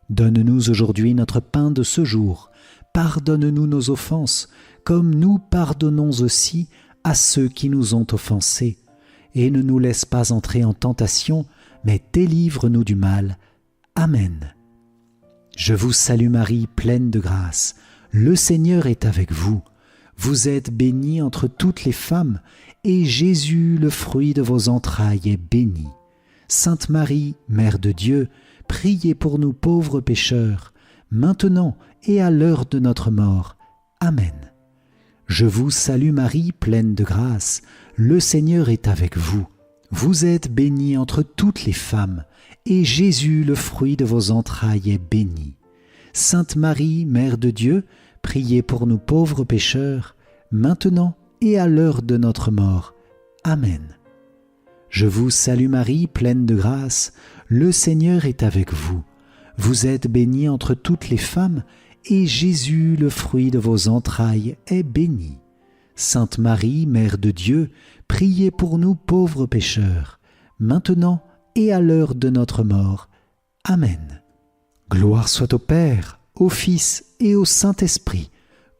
Donne-nous aujourd'hui notre pain de ce jour. Pardonne-nous nos offenses, comme nous pardonnons aussi à ceux qui nous ont offensés. Et ne nous laisse pas entrer en tentation, mais délivre-nous du mal. Amen. Je vous salue Marie, pleine de grâce. Le Seigneur est avec vous. Vous êtes bénie entre toutes les femmes, et Jésus, le fruit de vos entrailles, est béni. Sainte Marie, Mère de Dieu, priez pour nous pauvres pécheurs, maintenant et à l'heure de notre mort. Amen. Je vous salue Marie, pleine de grâce. Le Seigneur est avec vous. Vous êtes bénie entre toutes les femmes, et Jésus, le fruit de vos entrailles, est béni. Sainte Marie, Mère de Dieu, priez pour nous pauvres pécheurs, maintenant et à l'heure de notre mort. Amen. Je vous salue Marie, pleine de grâce, le Seigneur est avec vous. Vous êtes bénie entre toutes les femmes, et Jésus, le fruit de vos entrailles, est béni. Sainte Marie, Mère de Dieu, priez pour nous pauvres pécheurs, maintenant et à l'heure de notre mort. Amen. Gloire soit au Père, au Fils et au Saint-Esprit,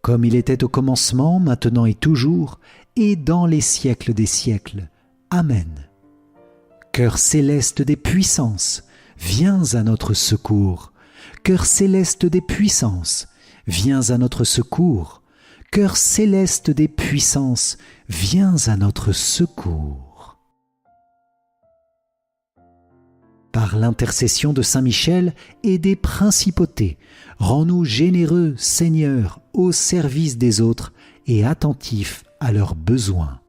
comme il était au commencement, maintenant et toujours, et dans les siècles des siècles. Amen. Cœur céleste des puissances, viens à notre secours. Cœur céleste des puissances, viens à notre secours. Cœur céleste des puissances, viens à notre secours. Par l'intercession de Saint Michel et des principautés, rends-nous généreux, Seigneur, au service des autres et attentifs à leurs besoins.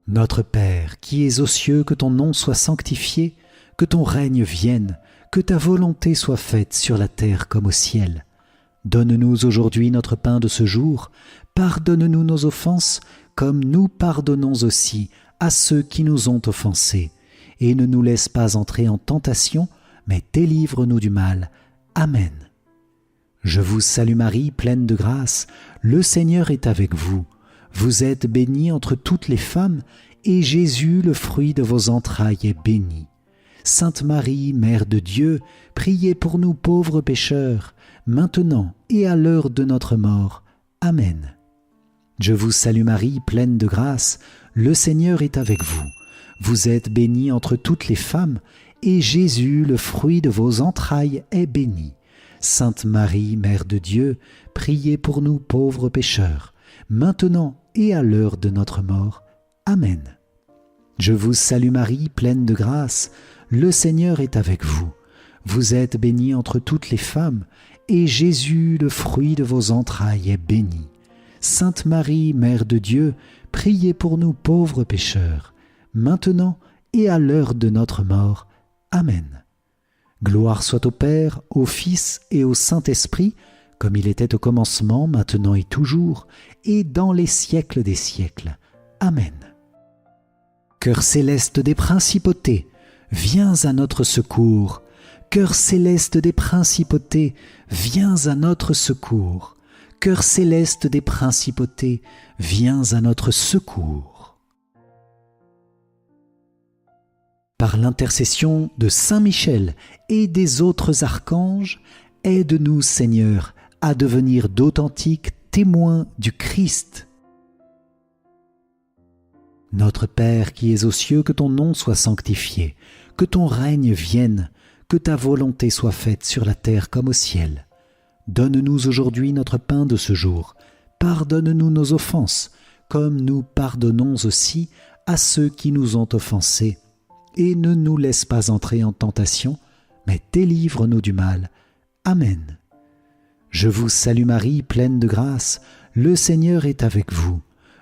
Notre Père, qui es aux cieux, que ton nom soit sanctifié, que ton règne vienne, que ta volonté soit faite sur la terre comme au ciel. Donne-nous aujourd'hui notre pain de ce jour, pardonne-nous nos offenses, comme nous pardonnons aussi à ceux qui nous ont offensés. Et ne nous laisse pas entrer en tentation, mais délivre-nous du mal. Amen. Je vous salue Marie, pleine de grâce, le Seigneur est avec vous. Vous êtes bénie entre toutes les femmes, et Jésus, le fruit de vos entrailles, est béni. Sainte Marie, Mère de Dieu, priez pour nous pauvres pécheurs, maintenant et à l'heure de notre mort. Amen. Je vous salue Marie, pleine de grâce, le Seigneur est avec vous. Vous êtes bénie entre toutes les femmes, et Jésus, le fruit de vos entrailles, est béni. Sainte Marie, Mère de Dieu, priez pour nous pauvres pécheurs, maintenant et à l'heure de notre mort. Amen. Je vous salue Marie, pleine de grâce, le Seigneur est avec vous. Vous êtes bénie entre toutes les femmes, et Jésus, le fruit de vos entrailles, est béni. Sainte Marie, Mère de Dieu, priez pour nous pauvres pécheurs, maintenant et à l'heure de notre mort. Amen. Gloire soit au Père, au Fils et au Saint-Esprit, comme il était au commencement, maintenant et toujours, et dans les siècles des siècles. Amen. Cœur céleste des principautés, viens à notre secours. Cœur céleste des principautés, viens à notre secours. Cœur céleste des principautés, viens à notre secours. Par l'intercession de Saint Michel et des autres archanges, aide-nous, Seigneur, à devenir d'authentiques témoins du Christ. Notre Père qui es aux cieux, que ton nom soit sanctifié, que ton règne vienne, que ta volonté soit faite sur la terre comme au ciel. Donne-nous aujourd'hui notre pain de ce jour. Pardonne-nous nos offenses, comme nous pardonnons aussi à ceux qui nous ont offensés. Et ne nous laisse pas entrer en tentation, mais délivre-nous du mal. Amen. Je vous salue Marie, pleine de grâce, le Seigneur est avec vous.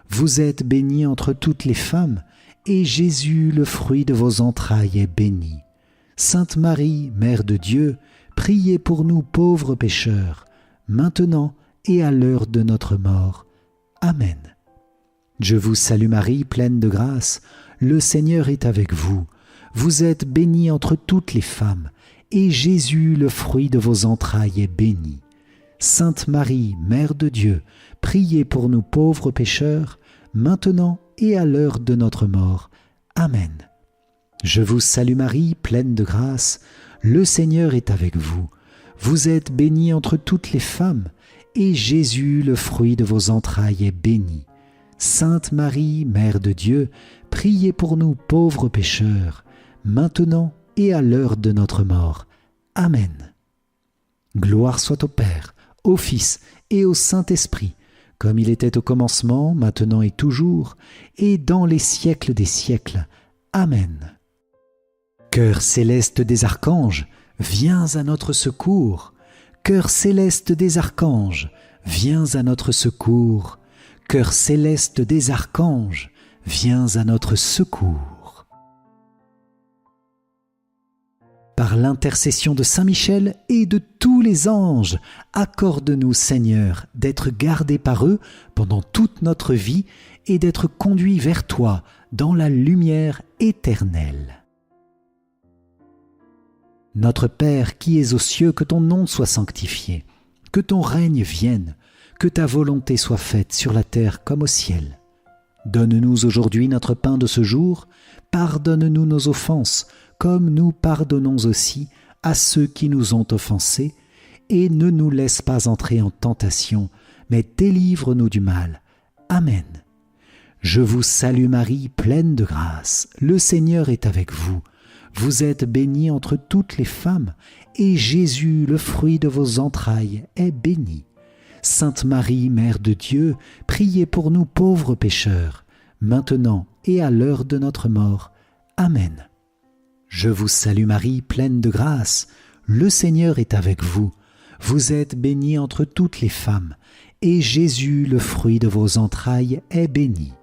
Vous êtes bénie entre toutes les femmes, et Jésus, le fruit de vos entrailles, est béni. Sainte Marie, Mère de Dieu, priez pour nous pauvres pécheurs, maintenant et à l'heure de notre mort. Amen. Je vous salue Marie, pleine de grâce, le Seigneur est avec vous. Vous êtes bénie entre toutes les femmes, et Jésus, le fruit de vos entrailles, est béni. Sainte Marie, Mère de Dieu, priez pour nous pauvres pécheurs, maintenant et à l'heure de notre mort. Amen. Je vous salue Marie, pleine de grâce, le Seigneur est avec vous. Vous êtes bénie entre toutes les femmes, et Jésus, le fruit de vos entrailles, est béni. Sainte Marie, Mère de Dieu, priez pour nous pauvres pécheurs, maintenant et à l'heure de notre mort. Amen. Gloire soit au Père, au Fils et au Saint-Esprit, comme il était au commencement, maintenant et toujours, et dans les siècles des siècles. Amen. Cœur céleste des archanges, viens à notre secours. Cœur céleste des archanges, viens à notre secours. Cœur céleste des archanges, viens à notre secours. Par l'intercession de Saint Michel et de tous les anges, accorde-nous, Seigneur, d'être gardés par eux pendant toute notre vie et d'être conduits vers toi dans la lumière éternelle. Notre Père qui es aux cieux, que ton nom soit sanctifié, que ton règne vienne, que ta volonté soit faite sur la terre comme au ciel. Donne-nous aujourd'hui notre pain de ce jour, pardonne-nous nos offenses, comme nous pardonnons aussi à ceux qui nous ont offensés, et ne nous laisse pas entrer en tentation, mais délivre-nous du mal. Amen. Je vous salue Marie, pleine de grâce, le Seigneur est avec vous. Vous êtes bénie entre toutes les femmes, et Jésus, le fruit de vos entrailles, est béni. Sainte Marie, Mère de Dieu, priez pour nous pauvres pécheurs, maintenant et à l'heure de notre mort. Amen. Je vous salue Marie, pleine de grâce. Le Seigneur est avec vous. Vous êtes bénie entre toutes les femmes, et Jésus, le fruit de vos entrailles, est béni.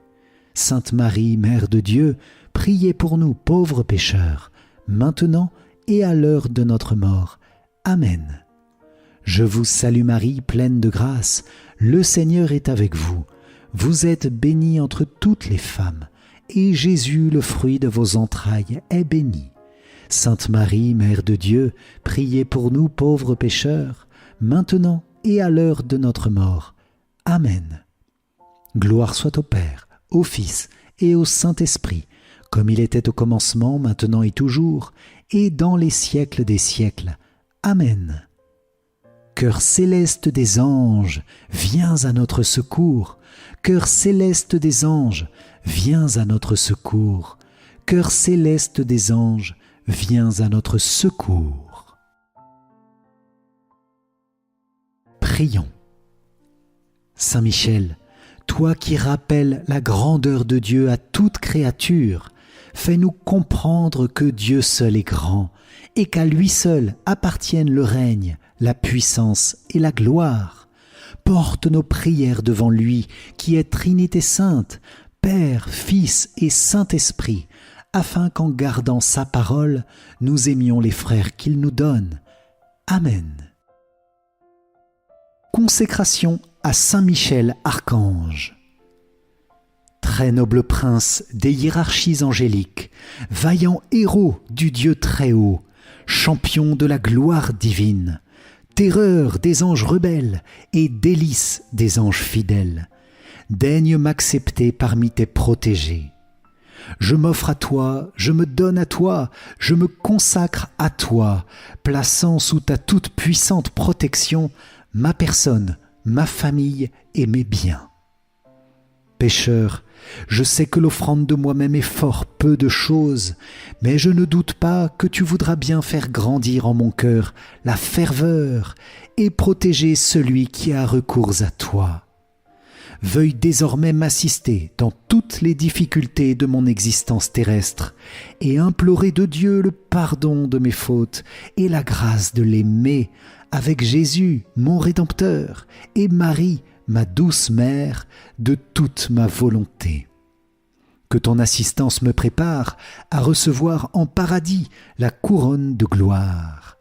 Sainte Marie, Mère de Dieu, priez pour nous pauvres pécheurs, maintenant et à l'heure de notre mort. Amen. Je vous salue Marie, pleine de grâce. Le Seigneur est avec vous. Vous êtes bénie entre toutes les femmes, et Jésus, le fruit de vos entrailles, est béni. Sainte Marie, Mère de Dieu, priez pour nous pauvres pécheurs, maintenant et à l'heure de notre mort. Amen. Gloire soit au Père, au Fils et au Saint-Esprit, comme il était au commencement, maintenant et toujours, et dans les siècles des siècles. Amen. Chœur céleste des anges, viens à notre secours. Chœur céleste des anges, viens à notre secours. Chœur céleste des anges, viens à notre secours. Prions. Saint Michel, toi qui rappelles la grandeur de Dieu à toute créature, fais-nous comprendre que Dieu seul est grand et qu'à lui seul appartiennent le règne, la puissance et la gloire. Porte nos prières devant lui qui est Trinité sainte, Père, Fils et Saint-Esprit, afin qu'en gardant sa parole, nous aimions les frères qu'il nous donne. Amen. Consécration à Saint Michel Archange. Très noble prince des hiérarchies angéliques, vaillant héros du Dieu très haut, champion de la gloire divine, terreur des anges rebelles et délice des anges fidèles, daigne m'accepter parmi tes protégés. Je m'offre à toi, je me donne à toi, je me consacre à toi, plaçant sous ta toute puissante protection ma personne, ma famille et mes biens. Pécheur, je sais que l'offrande de moi-même est fort peu de choses, mais je ne doute pas que tu voudras bien faire grandir en mon cœur la ferveur et protéger celui qui a recours à toi. Veuille désormais m'assister dans toutes les difficultés de mon existence terrestre et implorer de Dieu le pardon de mes fautes et la grâce de l'aimer avec Jésus, mon Rédempteur, et Marie, ma douce mère, de toute ma volonté. Que ton assistance me prépare à recevoir en paradis la couronne de gloire.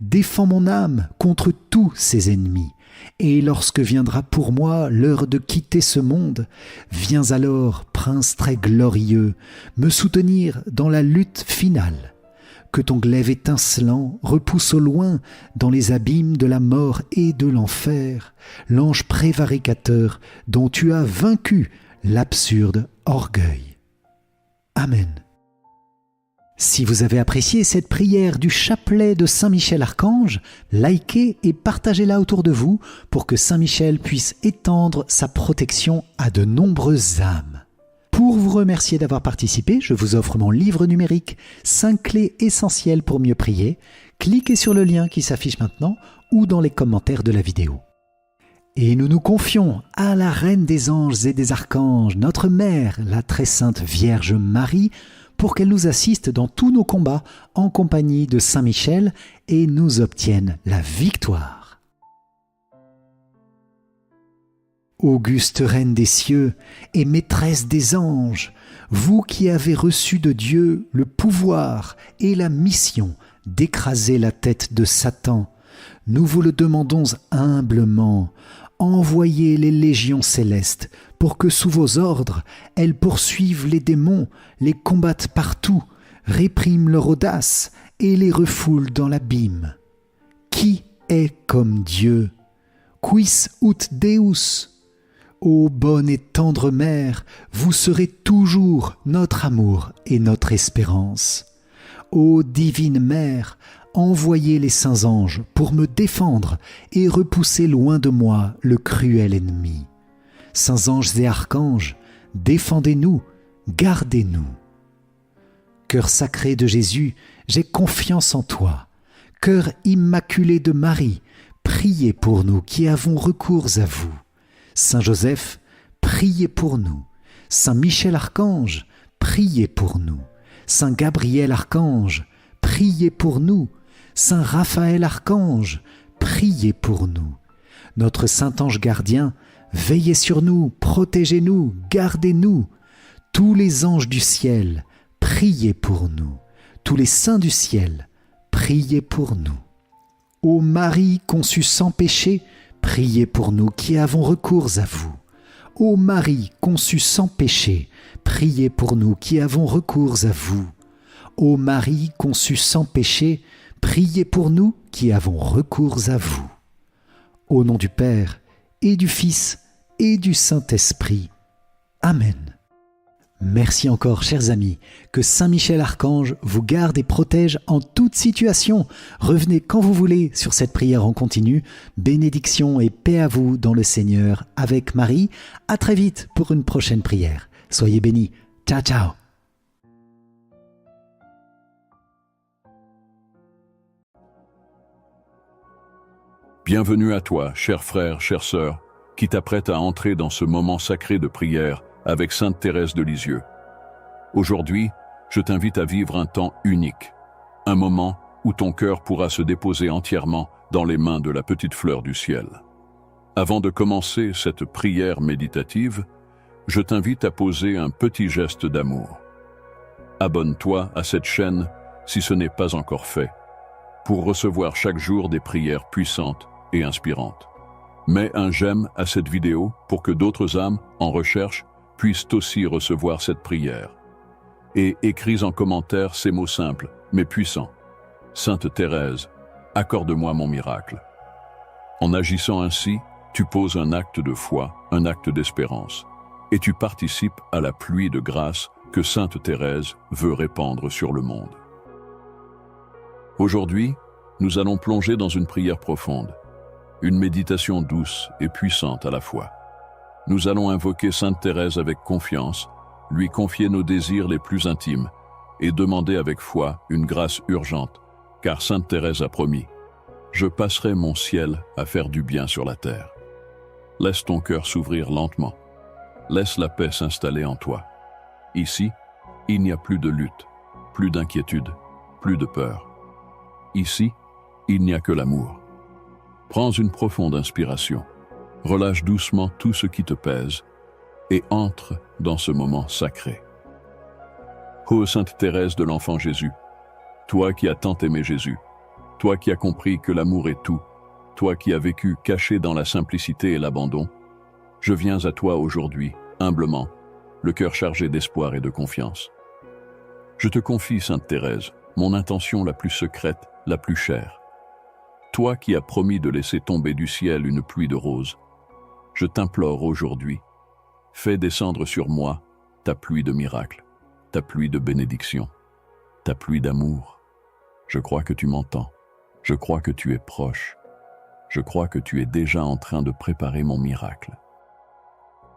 Défends mon âme contre tous ses ennemis, et lorsque viendra pour moi l'heure de quitter ce monde, viens alors, prince très glorieux, me soutenir dans la lutte finale. Que ton glaive étincelant repousse au loin, dans les abîmes de la mort et de l'enfer, l'ange prévaricateur dont tu as vaincu l'absurde orgueil. Amen. Si vous avez apprécié cette prière du chapelet de Saint Michel Archange, likez et partagez-la autour de vous pour que Saint Michel puisse étendre sa protection à de nombreuses âmes. Pour vous remercier d'avoir participé, je vous offre mon livre numérique 5 clés essentielles pour mieux prier. Cliquez sur le lien qui s'affiche maintenant ou dans les commentaires de la vidéo. Et nous nous confions à la Reine des anges et des archanges, notre Mère, la très sainte Vierge Marie, pour qu'elle nous assiste dans tous nos combats en compagnie de Saint Michel et nous obtienne la victoire. Auguste Reine des cieux et maîtresse des anges, vous qui avez reçu de Dieu le pouvoir et la mission d'écraser la tête de Satan, nous vous le demandons humblement. Envoyez les légions célestes pour que sous vos ordres, elles poursuivent les démons, les combattent partout, répriment leur audace et les refoulent dans l'abîme. Qui est comme Dieu? Quis ut Deus? Ô bonne et tendre mère, vous serez toujours notre amour et notre espérance. Ô divine mère, envoyez les saints anges pour me défendre et repousser loin de moi le cruel ennemi. Saints anges et archanges, défendez-nous, gardez-nous. Cœur sacré de Jésus, j'ai confiance en toi. Cœur immaculé de Marie, priez pour nous qui avons recours à vous. Saint Joseph, priez pour nous. Saint Michel Archange, priez pour nous. Saint Gabriel Archange, priez pour nous. Saint Raphaël Archange, priez pour nous. Notre Saint Ange gardien, veillez sur nous, protégez-nous, gardez-nous. Tous les anges du ciel, priez pour nous. Tous les saints du ciel, priez pour nous. Ô Marie conçue sans péché, priez pour nous qui avons recours à vous. Ô Marie conçue sans péché, priez pour nous qui avons recours à vous. Ô Marie conçue sans péché, priez pour nous qui avons recours à vous. Au nom du Père, et du Fils, et du Saint-Esprit. Amen. Merci encore, chers amis, que Saint Michel Archange vous garde et protège en toute situation. Revenez quand vous voulez sur cette prière en continu. Bénédiction et paix à vous dans le Seigneur avec Marie. À très vite pour une prochaine prière. Soyez bénis. Ciao, ciao. Bienvenue à toi, cher frère, chère sœur, qui t'apprête à entrer dans ce moment sacré de prière avec Sainte Thérèse de Lisieux. Aujourd'hui, je t'invite à vivre un temps unique, un moment où ton cœur pourra se déposer entièrement dans les mains de la petite fleur du ciel. Avant de commencer cette prière méditative, je t'invite à poser un petit geste d'amour. Abonne-toi à cette chaîne si ce n'est pas encore fait, pour recevoir chaque jour des prières puissantes et inspirantes. Mets un j'aime à cette vidéo pour que d'autres âmes en recherche puissent aussi recevoir cette prière. Et écris en commentaire ces mots simples, mais puissants. Sainte Thérèse, accorde-moi mon miracle. En agissant ainsi, tu poses un acte de foi, un acte d'espérance, et tu participes à la pluie de grâce que Sainte Thérèse veut répandre sur le monde. Aujourd'hui, nous allons plonger dans une prière profonde, une méditation douce et puissante à la fois. Nous allons invoquer Sainte Thérèse avec confiance, lui confier nos désirs les plus intimes et demander avec foi une grâce urgente, car Sainte Thérèse a promis « Je passerai mon ciel à faire du bien sur la terre ». Laisse ton cœur s'ouvrir lentement. Laisse la paix s'installer en toi. Ici, il n'y a plus de lutte, plus d'inquiétude, plus de peur. Ici, il n'y a que l'amour. Prends une profonde inspiration. Relâche doucement tout ce qui te pèse et entre dans ce moment sacré. Ô Sainte Thérèse de l'Enfant Jésus, toi qui as tant aimé Jésus, toi qui as compris que l'amour est tout, toi qui as vécu caché dans la simplicité et l'abandon, je viens à toi aujourd'hui, humblement, le cœur chargé d'espoir et de confiance. Je te confie, Sainte Thérèse, mon intention la plus secrète, la plus chère. Toi qui as promis de laisser tomber du ciel une pluie de roses, je t'implore aujourd'hui, fais descendre sur moi ta pluie de miracles, ta pluie de bénédictions, ta pluie d'amour. Je crois que tu m'entends, je crois que tu es proche, je crois que tu es déjà en train de préparer mon miracle.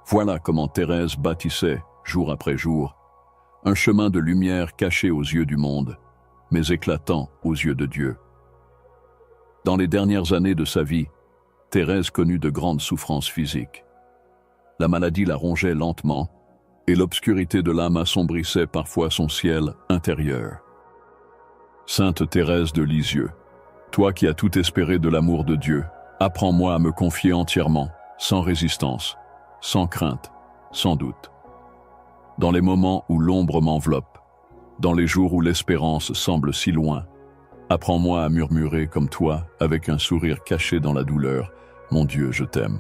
Voilà comment Thérèse bâtissait, jour après jour, un chemin de lumière caché aux yeux du monde, mais éclatant aux yeux de Dieu. Dans les dernières années de sa vie, Thérèse connut de grandes souffrances physiques. La maladie la rongeait lentement, et l'obscurité de l'âme assombrissait parfois son ciel intérieur. Sainte Thérèse de Lisieux, toi qui as tout espéré de l'amour de Dieu, apprends-moi à me confier entièrement, sans résistance, sans crainte, sans doute. Dans les moments où l'ombre m'enveloppe, dans les jours où l'espérance semble si loin, apprends-moi à murmurer comme toi, avec un sourire caché dans la douleur, « Mon Dieu, je t'aime ».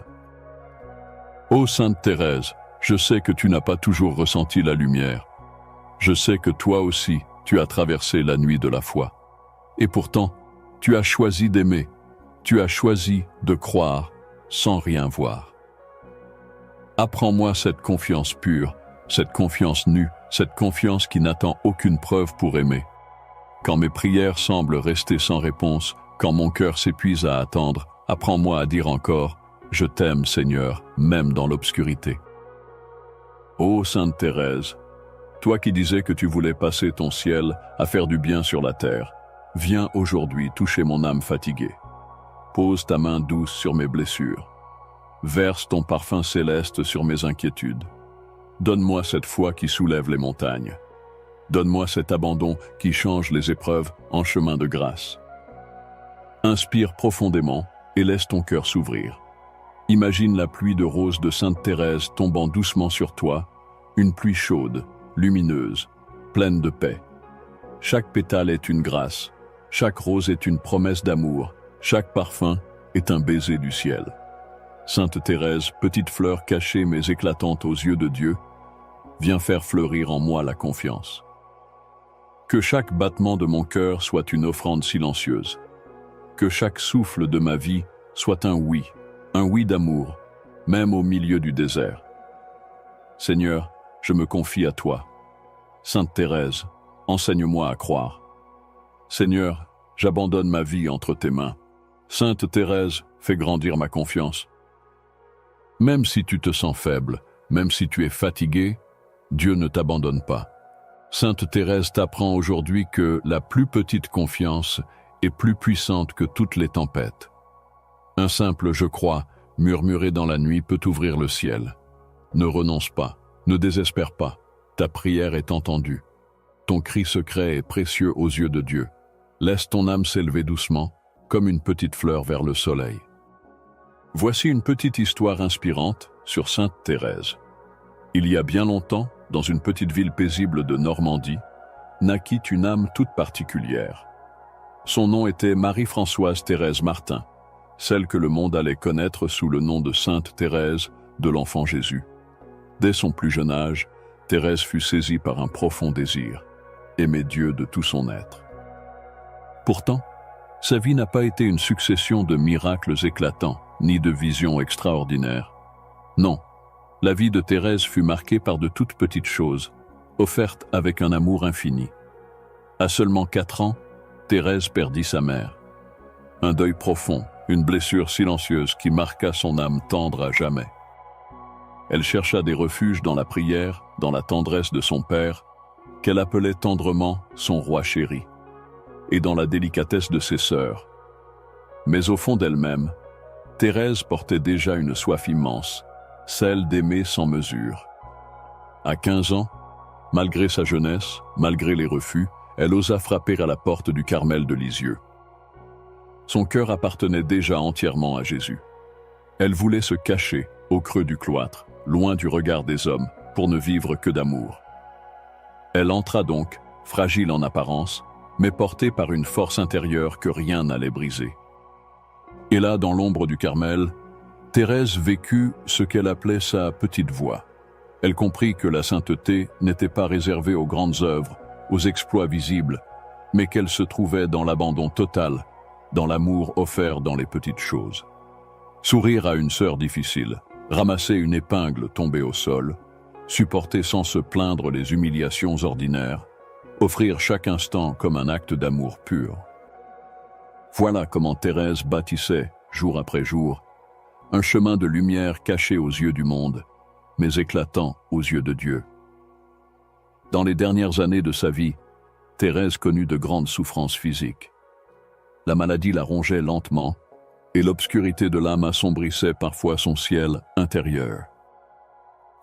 Ô Sainte Thérèse, je sais que tu n'as pas toujours ressenti la lumière. Je sais que toi aussi, tu as traversé la nuit de la foi. Et pourtant, tu as choisi d'aimer, tu as choisi de croire sans rien voir. Apprends-moi cette confiance pure, cette confiance nue, cette confiance qui n'attend aucune preuve pour aimer. Quand mes prières semblent rester sans réponse, quand mon cœur s'épuise à attendre, apprends-moi à dire encore « Je t'aime, Seigneur, même dans l'obscurité ». Ô Sainte Thérèse, toi qui disais que tu voulais passer ton ciel à faire du bien sur la terre, viens aujourd'hui toucher mon âme fatiguée. pose ta main douce sur mes blessures. Verse ton parfum céleste sur mes inquiétudes. Donne-moi cette foi qui soulève les montagnes. Donne-moi cet abandon qui change les épreuves en chemin de grâce. Inspire profondément et laisse ton cœur s'ouvrir. Imagine la pluie de roses de Sainte Thérèse tombant doucement sur toi, une pluie chaude, lumineuse, pleine de paix. Chaque pétale est une grâce, chaque rose est une promesse d'amour, chaque parfum est un baiser du ciel. Sainte Thérèse, petite fleur cachée mais éclatante aux yeux de Dieu, viens faire fleurir en moi la confiance. Que chaque battement de mon cœur soit une offrande silencieuse. Que chaque souffle de ma vie soit un oui d'amour, même au milieu du désert. Seigneur, je me confie à toi. Sainte Thérèse, enseigne-moi à croire. Seigneur, j'abandonne ma vie entre tes mains. Sainte Thérèse, fais grandir ma confiance. Même si tu te sens faible, même si tu es fatigué, Dieu ne t'abandonne pas. Sainte Thérèse t'apprend aujourd'hui que la plus petite confiance est plus puissante que toutes les tempêtes. Un simple « je crois » murmuré dans la nuit peut ouvrir le ciel. Ne renonce pas, ne désespère pas, ta prière est entendue. Ton cri secret est précieux aux yeux de Dieu. Laisse ton âme s'élever doucement, comme une petite fleur vers le soleil. Voici une petite histoire inspirante sur Sainte Thérèse. Il y a bien longtemps, dans une petite ville paisible de Normandie, naquit une âme toute particulière. Son nom était Marie-Françoise Thérèse Martin, celle que le monde allait connaître sous le nom de Sainte Thérèse de l'Enfant Jésus. Dès son plus jeune âge, Thérèse fut saisie par un profond désir, aimer Dieu de tout son être. Pourtant, sa vie n'a pas été une succession de miracles éclatants, ni de visions extraordinaires. Non, la vie de Thérèse fut marquée par de toutes petites choses, offertes avec un amour infini. À seulement 4 ans, Thérèse perdit sa mère. Un deuil profond, une blessure silencieuse qui marqua son âme tendre à jamais. Elle chercha des refuges dans la prière, dans la tendresse de son père, qu'elle appelait tendrement son roi chéri, et dans la délicatesse de ses sœurs. Mais au fond d'elle-même, Thérèse portait déjà une soif immense, celle d'aimer sans mesure. À 15 ans, malgré sa jeunesse, malgré les refus, elle osa frapper à la porte du Carmel de Lisieux. Son cœur appartenait déjà entièrement à Jésus. Elle voulait se cacher au creux du cloître, loin du regard des hommes, pour ne vivre que d'amour. Elle entra donc, fragile en apparence, mais portée par une force intérieure que rien n'allait briser. Et là, dans l'ombre du Carmel, Thérèse vécut ce qu'elle appelait sa petite voie. Elle comprit que la sainteté n'était pas réservée aux grandes œuvres, aux exploits visibles, mais qu'elle se trouvait dans l'abandon total, dans l'amour offert dans les petites choses. Sourire à une sœur difficile, ramasser une épingle tombée au sol, supporter sans se plaindre les humiliations ordinaires, offrir chaque instant comme un acte d'amour pur. Voilà comment Thérèse bâtissait, jour après jour, un chemin de lumière caché aux yeux du monde, mais éclatant aux yeux de Dieu. Dans les dernières années de sa vie, Thérèse connut de grandes souffrances physiques. La maladie la rongeait lentement, et l'obscurité de l'âme assombrissait parfois son ciel intérieur.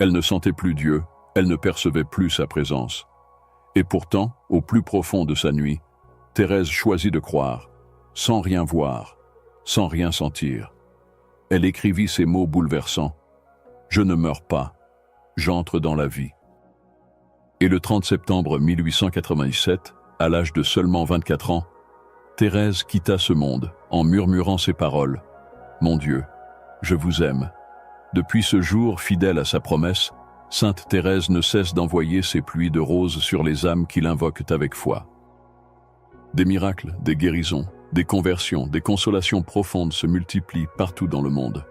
Elle ne sentait plus Dieu, elle ne percevait plus sa présence. Et pourtant, au plus profond de sa nuit, Thérèse choisit de croire, sans rien voir, sans rien sentir. Elle écrivit ces mots bouleversants: « Je ne meurs pas, j'entre dans la vie ». Et le 30 septembre 1897, à l'âge de seulement 24 ans, Thérèse quitta ce monde en murmurant ces paroles: « Mon Dieu, je vous aime ». Depuis ce jour, fidèle à sa promesse, Sainte Thérèse ne cesse d'envoyer ses pluies de roses sur les âmes qui l'invoquent avec foi. Des miracles, des guérisons, des conversions, des consolations profondes se multiplient partout dans le monde,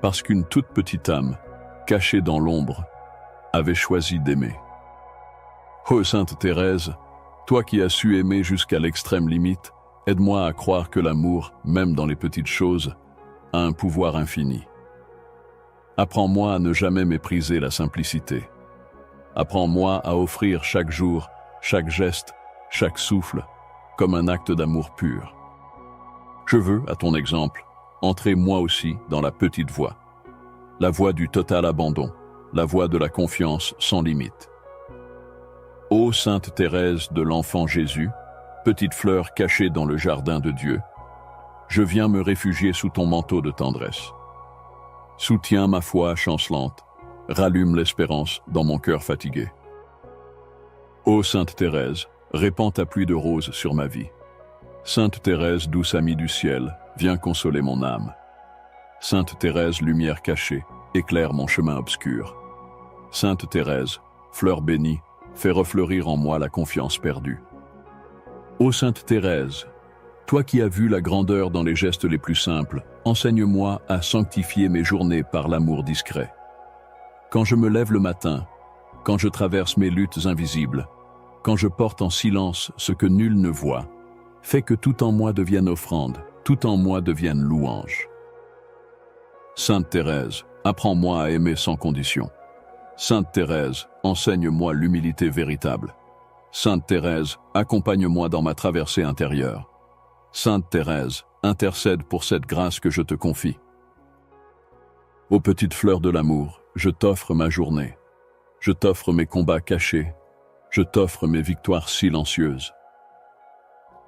parce qu'une toute petite âme, cachée dans l'ombre, avait choisi d'aimer. Ô Sainte Thérèse, toi qui as su aimer jusqu'à l'extrême limite, aide-moi à croire que l'amour, même dans les petites choses, a un pouvoir infini. Apprends-moi à ne jamais mépriser la simplicité. Apprends-moi à offrir chaque jour, chaque geste, chaque souffle, comme un acte d'amour pur. Je veux, à ton exemple, entrez moi aussi dans la petite voie. La voie du total abandon, la voie de la confiance sans limite. Ô Sainte Thérèse de l'Enfant Jésus, petite fleur cachée dans le jardin de Dieu, je viens me réfugier sous ton manteau de tendresse. Soutiens ma foi chancelante, rallume l'espérance dans mon cœur fatigué. Ô Sainte Thérèse, répands ta pluie de roses sur ma vie. Sainte Thérèse, douce amie du ciel, viens consoler mon âme. Sainte Thérèse, lumière cachée, éclaire mon chemin obscur. Sainte Thérèse, fleur bénie, fais refleurir en moi la confiance perdue. Ô Sainte Thérèse, toi qui as vu la grandeur dans les gestes les plus simples, enseigne-moi à sanctifier mes journées par l'amour discret. Quand je me lève le matin, quand je traverse mes luttes invisibles, quand je porte en silence ce que nul ne voit, fais que tout en moi devienne offrande, tout en moi devienne louange. Sainte Thérèse, apprends-moi à aimer sans condition. Sainte Thérèse, enseigne-moi l'humilité véritable. Sainte Thérèse, accompagne-moi dans ma traversée intérieure. Sainte Thérèse, intercède pour cette grâce que je te confie. Ô petite fleur de l'amour, je t'offre ma journée. Je t'offre mes combats cachés. Je t'offre mes victoires silencieuses.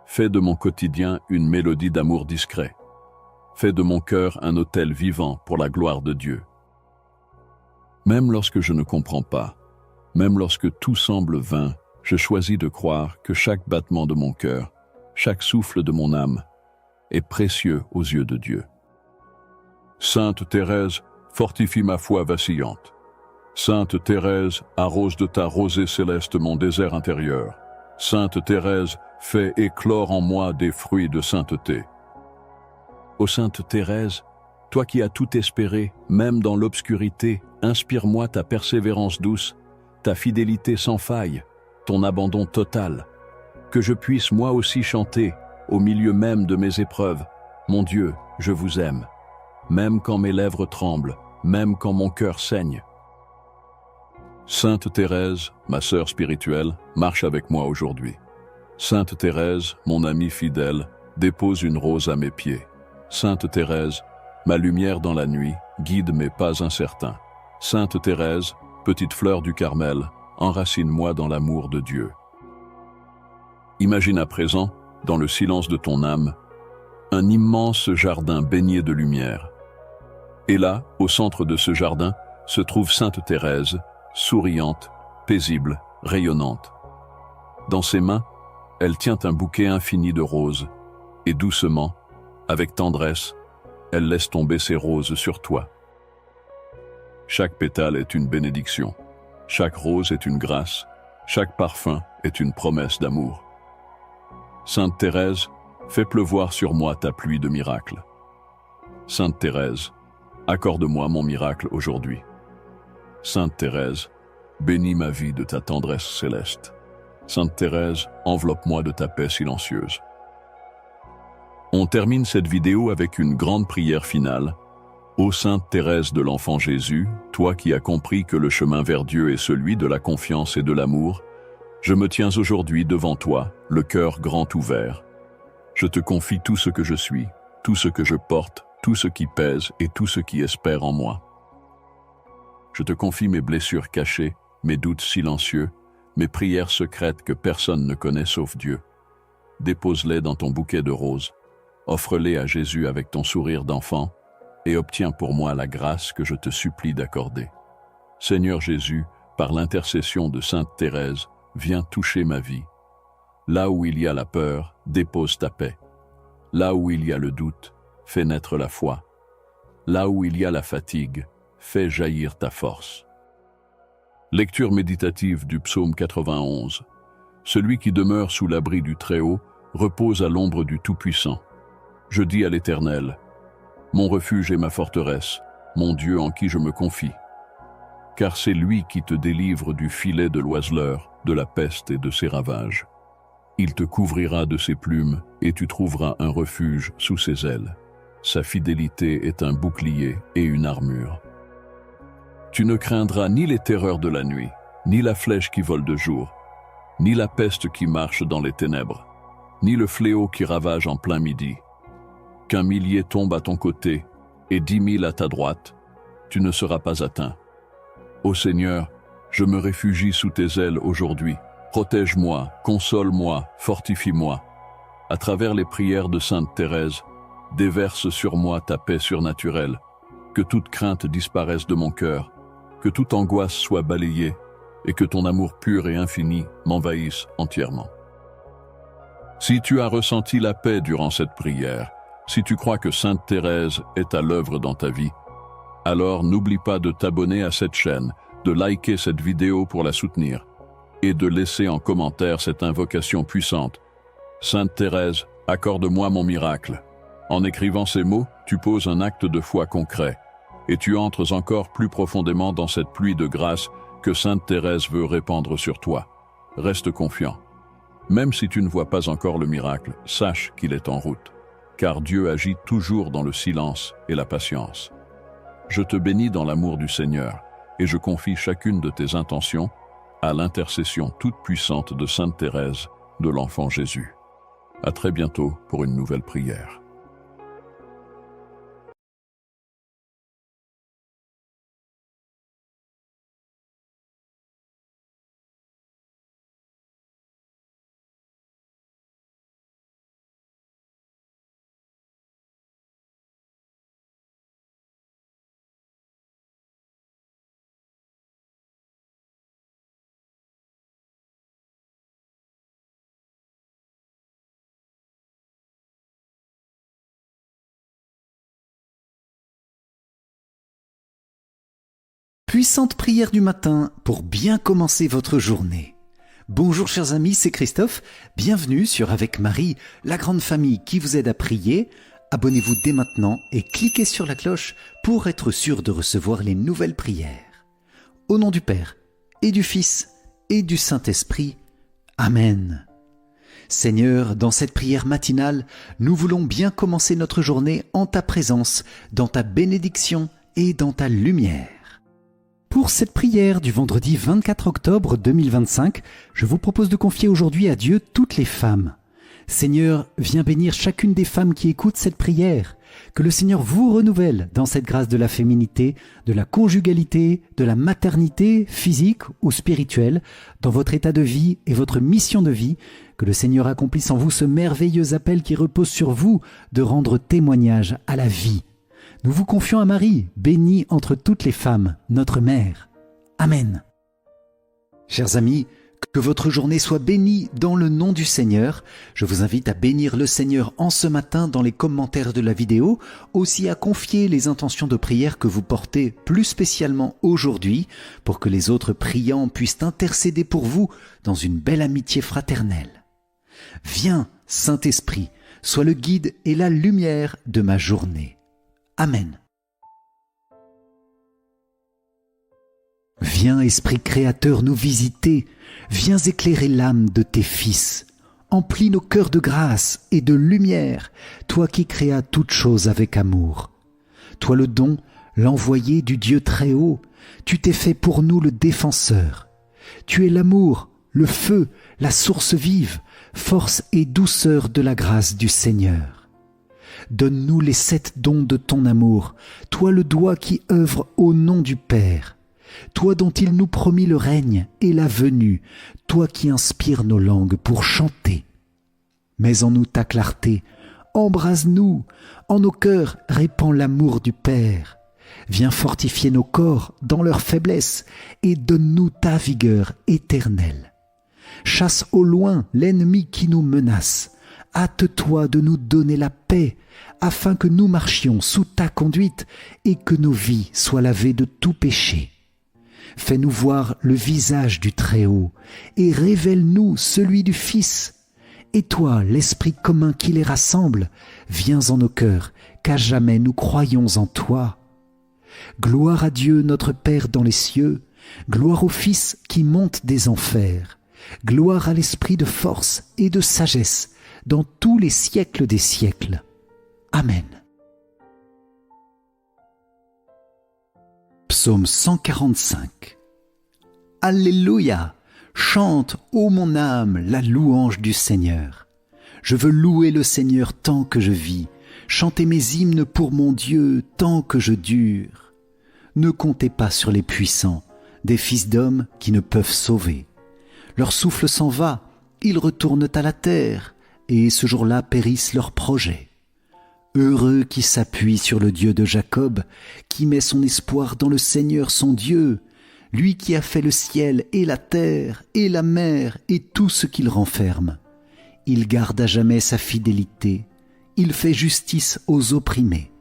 Fais de mon quotidien une mélodie d'amour discret. Fais de mon cœur un autel vivant pour la gloire de Dieu. Même lorsque je ne comprends pas, même lorsque tout semble vain, je choisis de croire que chaque battement de mon cœur, chaque souffle de mon âme, est précieux aux yeux de Dieu. Sainte Thérèse, fortifie ma foi vacillante. Sainte Thérèse, arrose de ta rosée céleste mon désert intérieur. Sainte Thérèse, fais éclore en moi des fruits de sainteté. Ô Sainte Thérèse, toi qui as tout espéré, même dans l'obscurité, inspire-moi ta persévérance douce, ta fidélité sans faille, ton abandon total. Que je puisse moi aussi chanter, au milieu même de mes épreuves, mon Dieu, je vous aime, même quand mes lèvres tremblent, même quand mon cœur saigne. Sainte Thérèse, ma sœur spirituelle, marche avec moi aujourd'hui. Sainte Thérèse, mon amie fidèle, dépose une rose à mes pieds. Sainte Thérèse, ma lumière dans la nuit, guide mes pas incertains. Sainte Thérèse, petite fleur du Carmel, enracine-moi dans l'amour de Dieu. Imagine à présent, dans le silence de ton âme, un immense jardin baigné de lumière. Et là, au centre de ce jardin, se trouve Sainte Thérèse, souriante, paisible, rayonnante. Dans ses mains, elle tient un bouquet infini de roses, et doucement, avec tendresse, elle laisse tomber ses roses sur toi. Chaque pétale est une bénédiction, chaque rose est une grâce, chaque parfum est une promesse d'amour. Sainte Thérèse, fais pleuvoir sur moi ta pluie de miracles. Sainte Thérèse, accorde-moi mon miracle aujourd'hui. Sainte Thérèse, bénis ma vie de ta tendresse céleste. Sainte Thérèse, enveloppe-moi de ta paix silencieuse. On termine cette vidéo avec une grande prière finale. Ô Sainte Thérèse de l'Enfant Jésus, toi qui as compris que le chemin vers Dieu est celui de la confiance et de l'amour, je me tiens aujourd'hui devant toi, le cœur grand ouvert. Je te confie tout ce que je suis, tout ce que je porte, tout ce qui pèse et tout ce qui espère en moi. Je te confie mes blessures cachées, mes doutes silencieux, mes prières secrètes que personne ne connaît sauf Dieu. Dépose-les dans ton bouquet de roses, offre-les à Jésus avec ton sourire d'enfant et obtiens pour moi la grâce que je te supplie d'accorder. Seigneur Jésus, par l'intercession de Sainte Thérèse, viens toucher ma vie. Là où il y a la peur, dépose ta paix. Là où il y a le doute, fais naître la foi. Là où il y a la fatigue, fais jaillir ta force. Lecture méditative du psaume 91. Celui qui demeure sous l'abri du Très-Haut repose à l'ombre du Tout-Puissant. Je dis à l'Éternel, mon refuge et ma forteresse, mon Dieu en qui je me confie. Car c'est lui qui te délivre du filet de l'oiseleur, de la peste et de ses ravages. Il te couvrira de ses plumes et tu trouveras un refuge sous ses ailes. Sa fidélité est un bouclier et une armure. Tu ne craindras ni les terreurs de la nuit, ni la flèche qui vole de jour, ni la peste qui marche dans les ténèbres, ni le fléau qui ravage en plein midi. qu'un millier tombe à ton côté et 10 000 à ta droite, tu ne seras pas atteint. Ô Seigneur, je me réfugie sous tes ailes aujourd'hui. Protège-moi, console-moi, fortifie-moi. À travers les prières de Sainte Thérèse, déverse sur moi ta paix surnaturelle, que toute crainte disparaisse de mon cœur, que toute angoisse soit balayée et que ton amour pur et infini m'envahisse entièrement. Si tu as ressenti la paix durant cette prière, si tu crois que Sainte Thérèse est à l'œuvre dans ta vie, alors n'oublie pas de t'abonner à cette chaîne, de liker cette vidéo pour la soutenir et de laisser en commentaire cette invocation puissante. Sainte Thérèse, accorde-moi mon miracle. En écrivant ces mots, tu poses un acte de foi concret et tu entres encore plus profondément dans cette pluie de grâce que Sainte Thérèse veut répandre sur toi. Reste confiant. Même si tu ne vois pas encore le miracle, sache qu'il est en route, car Dieu agit toujours dans le silence et la patience. Je te bénis dans l'amour du Seigneur et je confie chacune de tes intentions à l'intercession toute puissante de Sainte Thérèse de l'Enfant Jésus. À très bientôt pour une nouvelle prière. Puissante prière du matin pour bien commencer votre journée. Bonjour chers amis, c'est Christophe. Bienvenue sur Avec Marie, la grande famille qui vous aide à prier. Abonnez-vous dès maintenant et cliquez sur la cloche pour être sûr de recevoir les nouvelles prières. Au nom du Père et du Fils et du Saint-Esprit. Amen. Seigneur, dans cette prière matinale, nous voulons bien commencer notre journée en ta présence, dans ta bénédiction et dans ta lumière. Pour cette prière du vendredi 24 octobre 2025, je vous propose de confier aujourd'hui à Dieu toutes les femmes. Seigneur, viens bénir chacune des femmes qui écoutent cette prière. Que le Seigneur vous renouvelle dans cette grâce de la féminité, de la conjugalité, de la maternité physique ou spirituelle, dans votre état de vie et votre mission de vie. Que le Seigneur accomplisse en vous ce merveilleux appel qui repose sur vous de rendre témoignage à la vie. Nous vous confions à Marie, bénie entre toutes les femmes, notre mère. Amen. Chers amis, que votre journée soit bénie dans le nom du Seigneur. Je vous invite à bénir le Seigneur en ce matin dans les commentaires de la vidéo, aussi à confier les intentions de prière que vous portez plus spécialement aujourd'hui, pour que les autres priants puissent intercéder pour vous dans une belle amitié fraternelle. Viens, Saint-Esprit, sois le guide et la lumière de ma journée. Amen. Viens, Esprit créateur, nous visiter. Viens éclairer l'âme de tes fils. Emplis nos cœurs de grâce et de lumière, toi qui créas toutes choses avec amour. Toi le don, l'envoyé du Dieu très haut, tu t'es fait pour nous le défenseur. Tu es l'amour, le feu, la source vive, force et douceur de la grâce du Seigneur. Donne-nous les 7 dons de ton amour, toi le doigt qui œuvre au nom du Père, toi dont il nous promit le règne et la venue, toi qui inspires nos langues pour chanter. Mets en nous ta clarté, embrase-nous, en nos cœurs répands l'amour du Père. Viens fortifier nos corps dans leur faiblesse et donne-nous ta vigueur éternelle. Chasse au loin l'ennemi qui nous menace. Hâte-toi de nous donner la paix, afin que nous marchions sous ta conduite et que nos vies soient lavées de tout péché. Fais-nous voir le visage du Très-Haut et révèle-nous celui du Fils. Et toi, l'Esprit commun qui les rassemble, viens en nos cœurs, qu'à jamais nous croyons en toi. Gloire à Dieu notre Père dans les cieux, gloire au Fils qui monte des enfers, gloire à l'Esprit de force et de sagesse, dans tous les siècles des siècles. Amen. Psaume 145. Alléluia! Chante, ô mon âme, la louange du Seigneur. Je veux louer le Seigneur tant que je vis. Chantez mes hymnes pour mon Dieu tant que je dure. Ne comptez pas sur les puissants, des fils d'hommes qui ne peuvent sauver. Leur souffle s'en va, ils retournent à la terre, et ce jour-là périssent leurs projets. Heureux qui s'appuie sur le Dieu de Jacob, qui met son espoir dans le Seigneur son Dieu, lui qui a fait le ciel et la terre et la mer et tout ce qu'il renferme. Il garde à jamais sa fidélité, il fait justice aux opprimés.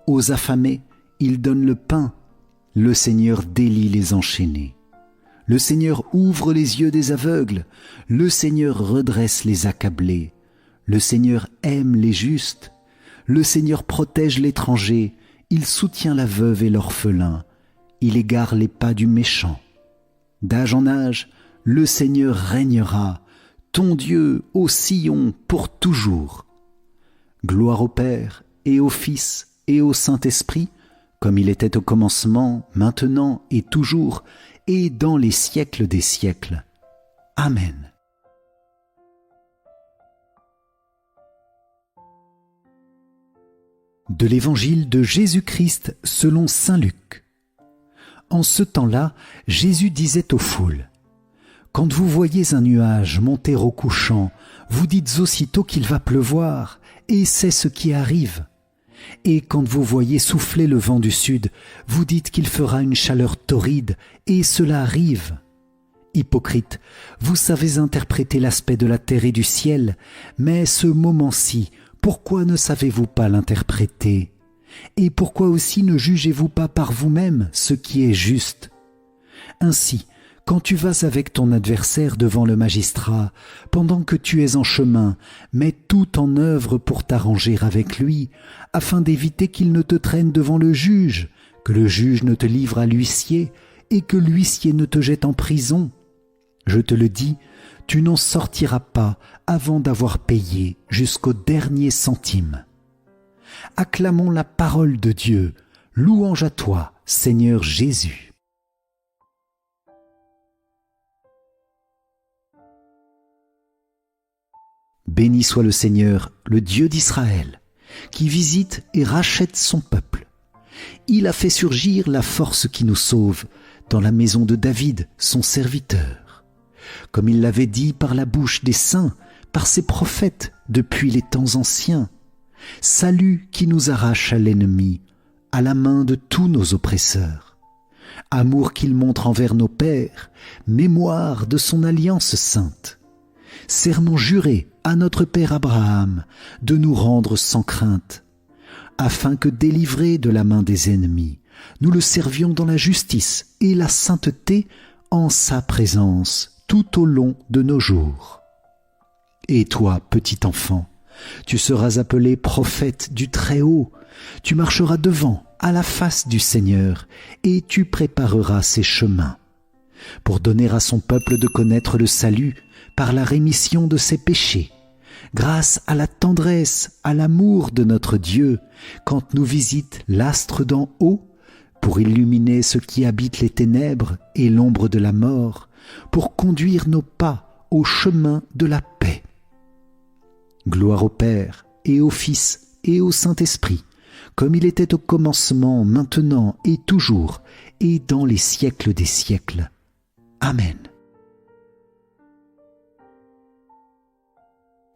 Aux affamés, il donne le pain, le Seigneur délie les enchaînés. Le Seigneur ouvre les yeux des aveugles, le Seigneur redresse les accablés. Le Seigneur aime les justes, le Seigneur protège l'étranger, il soutient la veuve et l'orphelin, il égare les pas du méchant. D'âge en âge, le Seigneur régnera, ton Dieu, ô Sion, pour toujours. Gloire au Père, et au Fils, et au Saint-Esprit, comme il était au commencement, maintenant et toujours, et dans les siècles des siècles. Amen. De l'Évangile de Jésus-Christ selon saint Luc. En ce temps-là, Jésus disait aux foules, « Quand vous voyez un nuage monter au couchant, vous dites aussitôt qu'il va pleuvoir, et c'est ce qui arrive. Et quand vous voyez souffler le vent du sud, vous dites qu'il fera une chaleur torride, et cela arrive. Hypocrite, vous savez interpréter l'aspect de la terre et du ciel, mais ce moment-ci, pourquoi ne savez-vous pas l'interpréter? Et pourquoi aussi ne jugez-vous pas par vous-même ce qui est juste? Ainsi, quand tu vas avec ton adversaire devant le magistrat, pendant que tu es en chemin, mets tout en œuvre pour t'arranger avec lui, afin d'éviter qu'il ne te traîne devant le juge, que le juge ne te livre à l'huissier, et que l'huissier ne te jette en prison. Je te le dis, tu n'en sortiras pas avant d'avoir payé jusqu'au dernier centime. Acclamons la parole de Dieu, louange à toi, Seigneur Jésus. Béni soit le Seigneur, le Dieu d'Israël, qui visite et rachète son peuple. Il a fait surgir la force qui nous sauve dans la maison de David, son serviteur. Comme il l'avait dit par la bouche des saints, par ses prophètes depuis les temps anciens. Salut qui nous arrache à l'ennemi, à la main de tous nos oppresseurs. Amour qu'il montre envers nos pères, mémoire de son alliance sainte. Serment juré à notre père Abraham de nous rendre sans crainte, afin que délivrés de la main des ennemis, nous le servions dans la justice et la sainteté en sa présence tout au long de nos jours. Et toi, petit enfant, tu seras appelé prophète du Très-Haut, tu marcheras devant, à la face du Seigneur, et tu prépareras ses chemins, pour donner à son peuple de connaître le salut par la rémission de ses péchés, grâce à la tendresse, à l'amour de notre Dieu, quand nous visite l'astre d'en haut, pour illuminer ceux qui habitent les ténèbres et l'ombre de la mort, pour conduire nos pas au chemin de la paix. Gloire au Père, et au Fils, et au Saint-Esprit, comme il était au commencement, maintenant et toujours, et dans les siècles des siècles. Amen.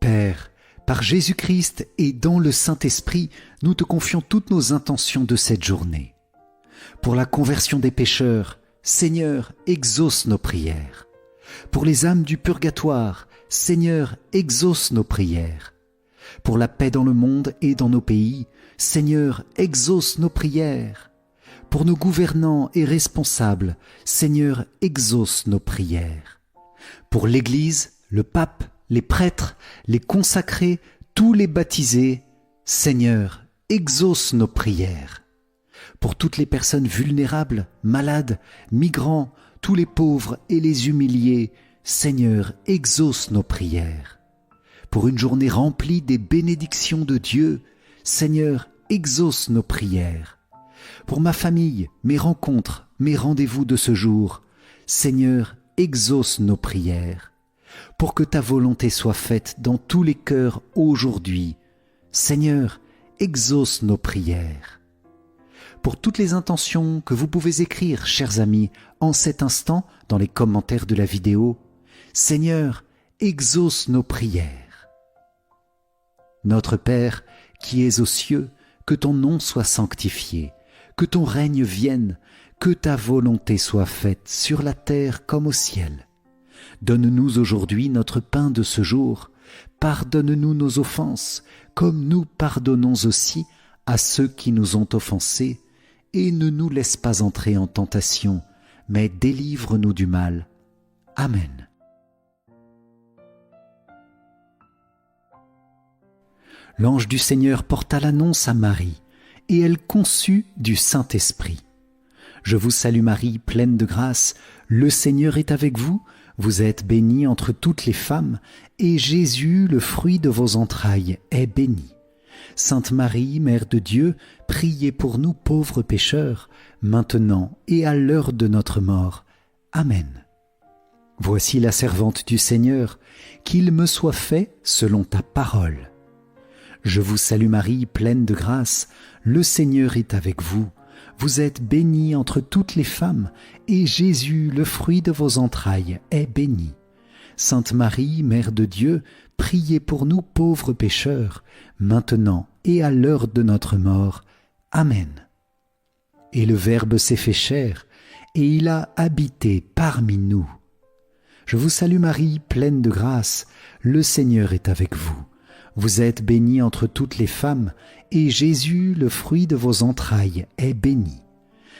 Père, par Jésus-Christ et dans le Saint-Esprit, nous te confions toutes nos intentions de cette journée. Pour la conversion des pécheurs, Seigneur, exauce nos prières. Pour les âmes du purgatoire, Seigneur, exauce nos prières. Pour la paix dans le monde et dans nos pays, Seigneur, exauce nos prières. Pour nos gouvernants et responsables, Seigneur, exauce nos prières. Pour l'Église, le pape, les prêtres, les consacrés, tous les baptisés, Seigneur, exauce nos prières. Pour toutes les personnes vulnérables, malades, migrants, tous les pauvres et les humiliés, Seigneur, exauce nos prières. Pour une journée remplie des bénédictions de Dieu, Seigneur, exauce nos prières. Pour ma famille, mes rencontres, mes rendez-vous de ce jour, Seigneur, exauce nos prières. Pour que ta volonté soit faite dans tous les cœurs aujourd'hui, Seigneur, exauce nos prières. Pour toutes les intentions que vous pouvez écrire, chers amis, en cet instant, dans les commentaires de la vidéo, Seigneur, exauce nos prières. Notre Père, qui es aux cieux, que ton nom soit sanctifié, que ton règne vienne, que ta volonté soit faite sur la terre comme au ciel. Donne-nous aujourd'hui notre pain de ce jour. Pardonne-nous nos offenses, comme nous pardonnons aussi à ceux qui nous ont offensés, et ne nous laisse pas entrer en tentation, mais délivre-nous du mal. Amen. L'ange du Seigneur porta l'annonce à Marie, et elle conçut du Saint-Esprit. Je vous salue Marie, pleine de grâce, le Seigneur est avec vous, vous êtes bénie entre toutes les femmes, et Jésus, le fruit de vos entrailles, est béni. Sainte Marie, Mère de Dieu, priez pour nous pauvres pécheurs, maintenant et à l'heure de notre mort. Amen. Voici la servante du Seigneur, qu'il me soit fait selon ta parole. Je vous salue Marie, pleine de grâce, le Seigneur est avec vous. Vous êtes bénie entre toutes les femmes, et Jésus, le fruit de vos entrailles, est béni. Sainte Marie, Mère de Dieu, priez pour nous pauvres pécheurs, maintenant et à l'heure de notre mort. Amen. Et le Verbe s'est fait chair, et il a habité parmi nous. Je vous salue Marie, pleine de grâce, le Seigneur est avec vous. Vous êtes bénie entre toutes les femmes, et Jésus, le fruit de vos entrailles, est béni.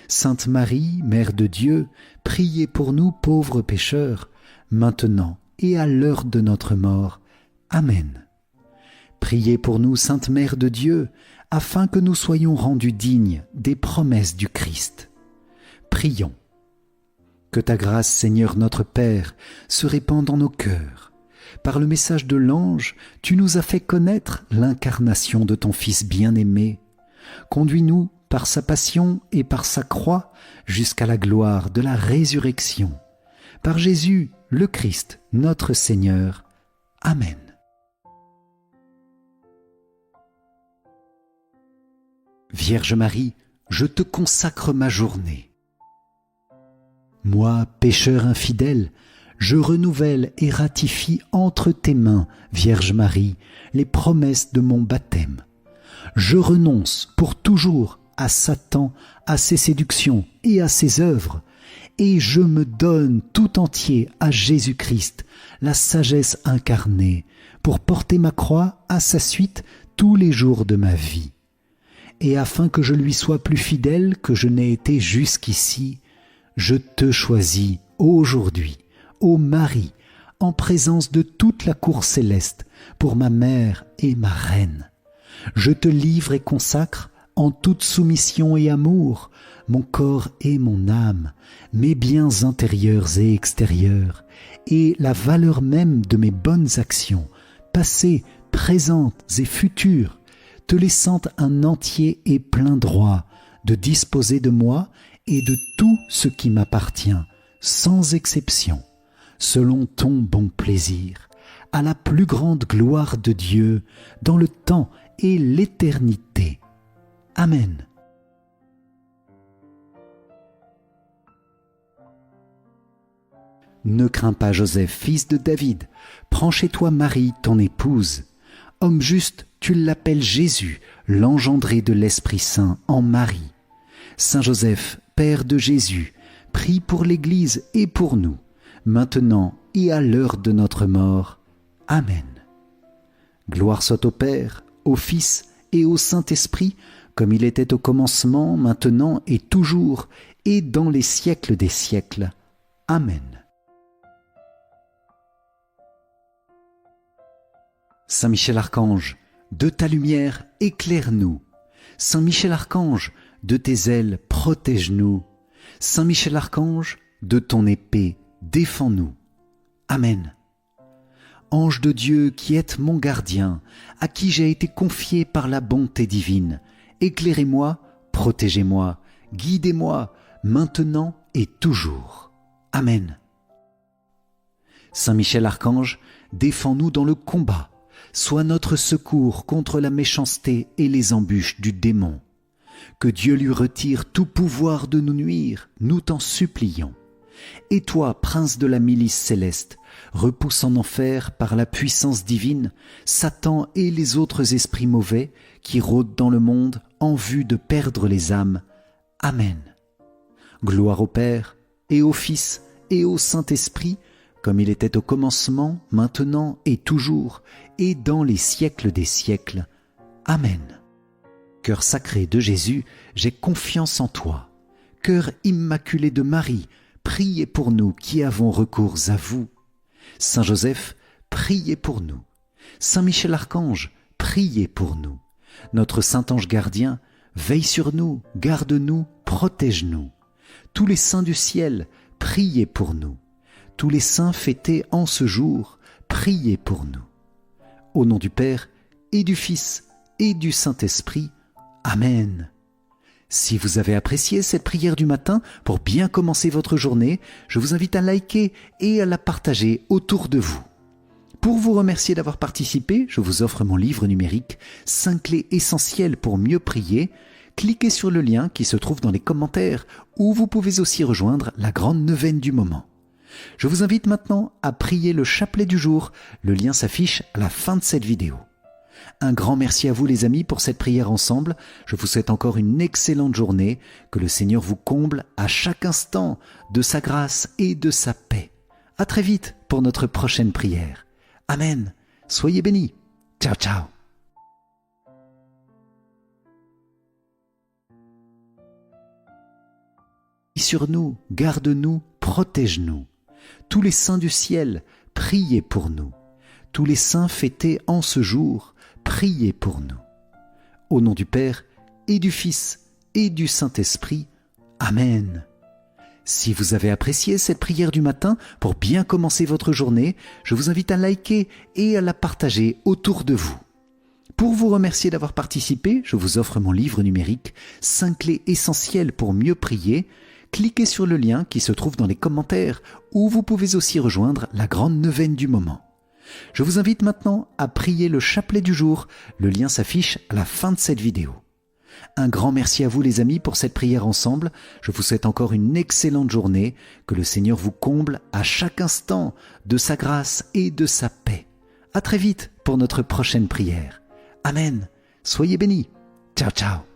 Sainte Marie, Mère de Dieu, priez pour nous pauvres pécheurs, maintenant et à l'heure de notre mort. Amen. Priez pour nous, Sainte Mère de Dieu, afin que nous soyons rendus dignes des promesses du Christ. Prions. Que ta grâce, Seigneur notre Père, se répande dans nos cœurs. Par le message de l'ange, tu nous as fait connaître l'incarnation de ton Fils bien-aimé. Conduis-nous par sa passion et par sa croix jusqu'à la gloire de la résurrection. Par Jésus, le Christ, notre Seigneur. Amen. Vierge Marie, je te consacre ma journée. Moi, pécheur infidèle, je renouvelle et ratifie entre tes mains, Vierge Marie, les promesses de mon baptême. Je renonce pour toujours à Satan, à ses séductions et à ses œuvres, et je me donne tout entier à Jésus-Christ, la sagesse incarnée, pour porter ma croix à sa suite tous les jours de ma vie. Et afin que je lui sois plus fidèle que je n'ai été jusqu'ici, je te choisis aujourd'hui, ô Marie, en présence de toute la cour céleste, pour ma mère et ma reine. Je te livre et consacre, en toute soumission et amour, mon corps et mon âme, mes biens intérieurs et extérieurs, et la valeur même de mes bonnes actions, passées, présentes et futures, te laissant un entier et plein droit de disposer de moi et de tout ce qui m'appartient, sans exception, selon ton bon plaisir, à la plus grande gloire de Dieu, dans le temps et l'éternité. Amen. Ne crains pas, Joseph, fils de David, prends chez toi Marie, ton épouse. Homme juste, tu l'appelles Jésus, l'engendré de l'Esprit Saint en Marie. Saint Joseph, Père de Jésus, prie pour l'Église et pour nous, maintenant et à l'heure de notre mort. Amen. Gloire soit au Père, au Fils et au Saint-Esprit, comme il était au commencement, maintenant et toujours, et dans les siècles des siècles. Amen. Saint Michel Archange, de ta lumière, éclaire-nous. Saint Michel Archange, de tes ailes, protège-nous. Saint Michel Archange, de ton épée, défends-nous. Amen. Ange de Dieu qui êtes mon gardien, à qui j'ai été confié par la bonté divine, éclairez-moi, protégez-moi, guidez-moi, maintenant et toujours. Amen. Saint Michel Archange, défends-nous dans le combat. soit notre secours contre la méchanceté et les embûches du démon. Que Dieu lui retire tout pouvoir de nous nuire, nous t'en supplions. Et toi, prince de la milice céleste, repousse en enfer par la puissance divine Satan et les autres esprits mauvais qui rôdent dans le monde en vue de perdre les âmes. Amen. Gloire au Père, et au Fils, et au Saint-Esprit, comme il était au commencement, maintenant et toujours, et dans les siècles des siècles. Amen. Cœur sacré de Jésus, j'ai confiance en toi. Cœur immaculé de Marie, priez pour nous qui avons recours à vous. Saint Joseph, priez pour nous. Saint Michel Archange, priez pour nous. Notre Saint Ange gardien, veille sur nous, garde-nous, protège-nous. Tous les saints du ciel, priez pour nous. Tous les saints fêtés en ce jour, priez pour nous. Au nom du Père, et du Fils, et du Saint-Esprit. Amen. Si vous avez apprécié cette prière du matin, pour bien commencer votre journée, je vous invite à liker et à la partager autour de vous. Pour vous remercier d'avoir participé, je vous offre mon livre numérique « 5 clés essentielles pour mieux prier ». Cliquez sur le lien qui se trouve dans les commentaires, où vous pouvez aussi rejoindre la grande neuvaine du moment. Je vous invite maintenant à prier le chapelet du jour. Le lien s'affiche à la fin de cette vidéo. Un grand merci à vous les amis pour cette prière ensemble. Je vous souhaite encore une excellente journée. Que le Seigneur vous comble à chaque instant de sa grâce et de sa paix. À très vite pour notre prochaine prière. Amen. Soyez bénis. Ciao, ciao. Sur nous, garde-nous, protège-nous. Tous les saints du ciel, priez pour nous. Tous les saints fêtés en ce jour, priez pour nous. Au nom du Père, et du Fils, et du Saint-Esprit. Amen. Si vous avez apprécié cette prière du matin, pour bien commencer votre journée, je vous invite à liker et à la partager autour de vous. Pour vous remercier d'avoir participé, je vous offre mon livre numérique « 5 clés essentielles pour mieux prier ». Cliquez sur le lien qui se trouve dans les commentaires, où vous pouvez aussi rejoindre la grande neuvaine du moment. Je vous invite maintenant à prier le chapelet du jour. Le lien s'affiche à la fin de cette vidéo. Un grand merci à vous les amis pour cette prière ensemble. Je vous souhaite encore une excellente journée. Que le Seigneur vous comble à chaque instant de sa grâce et de sa paix. À très vite pour notre prochaine prière. Amen. Soyez bénis. Ciao, ciao.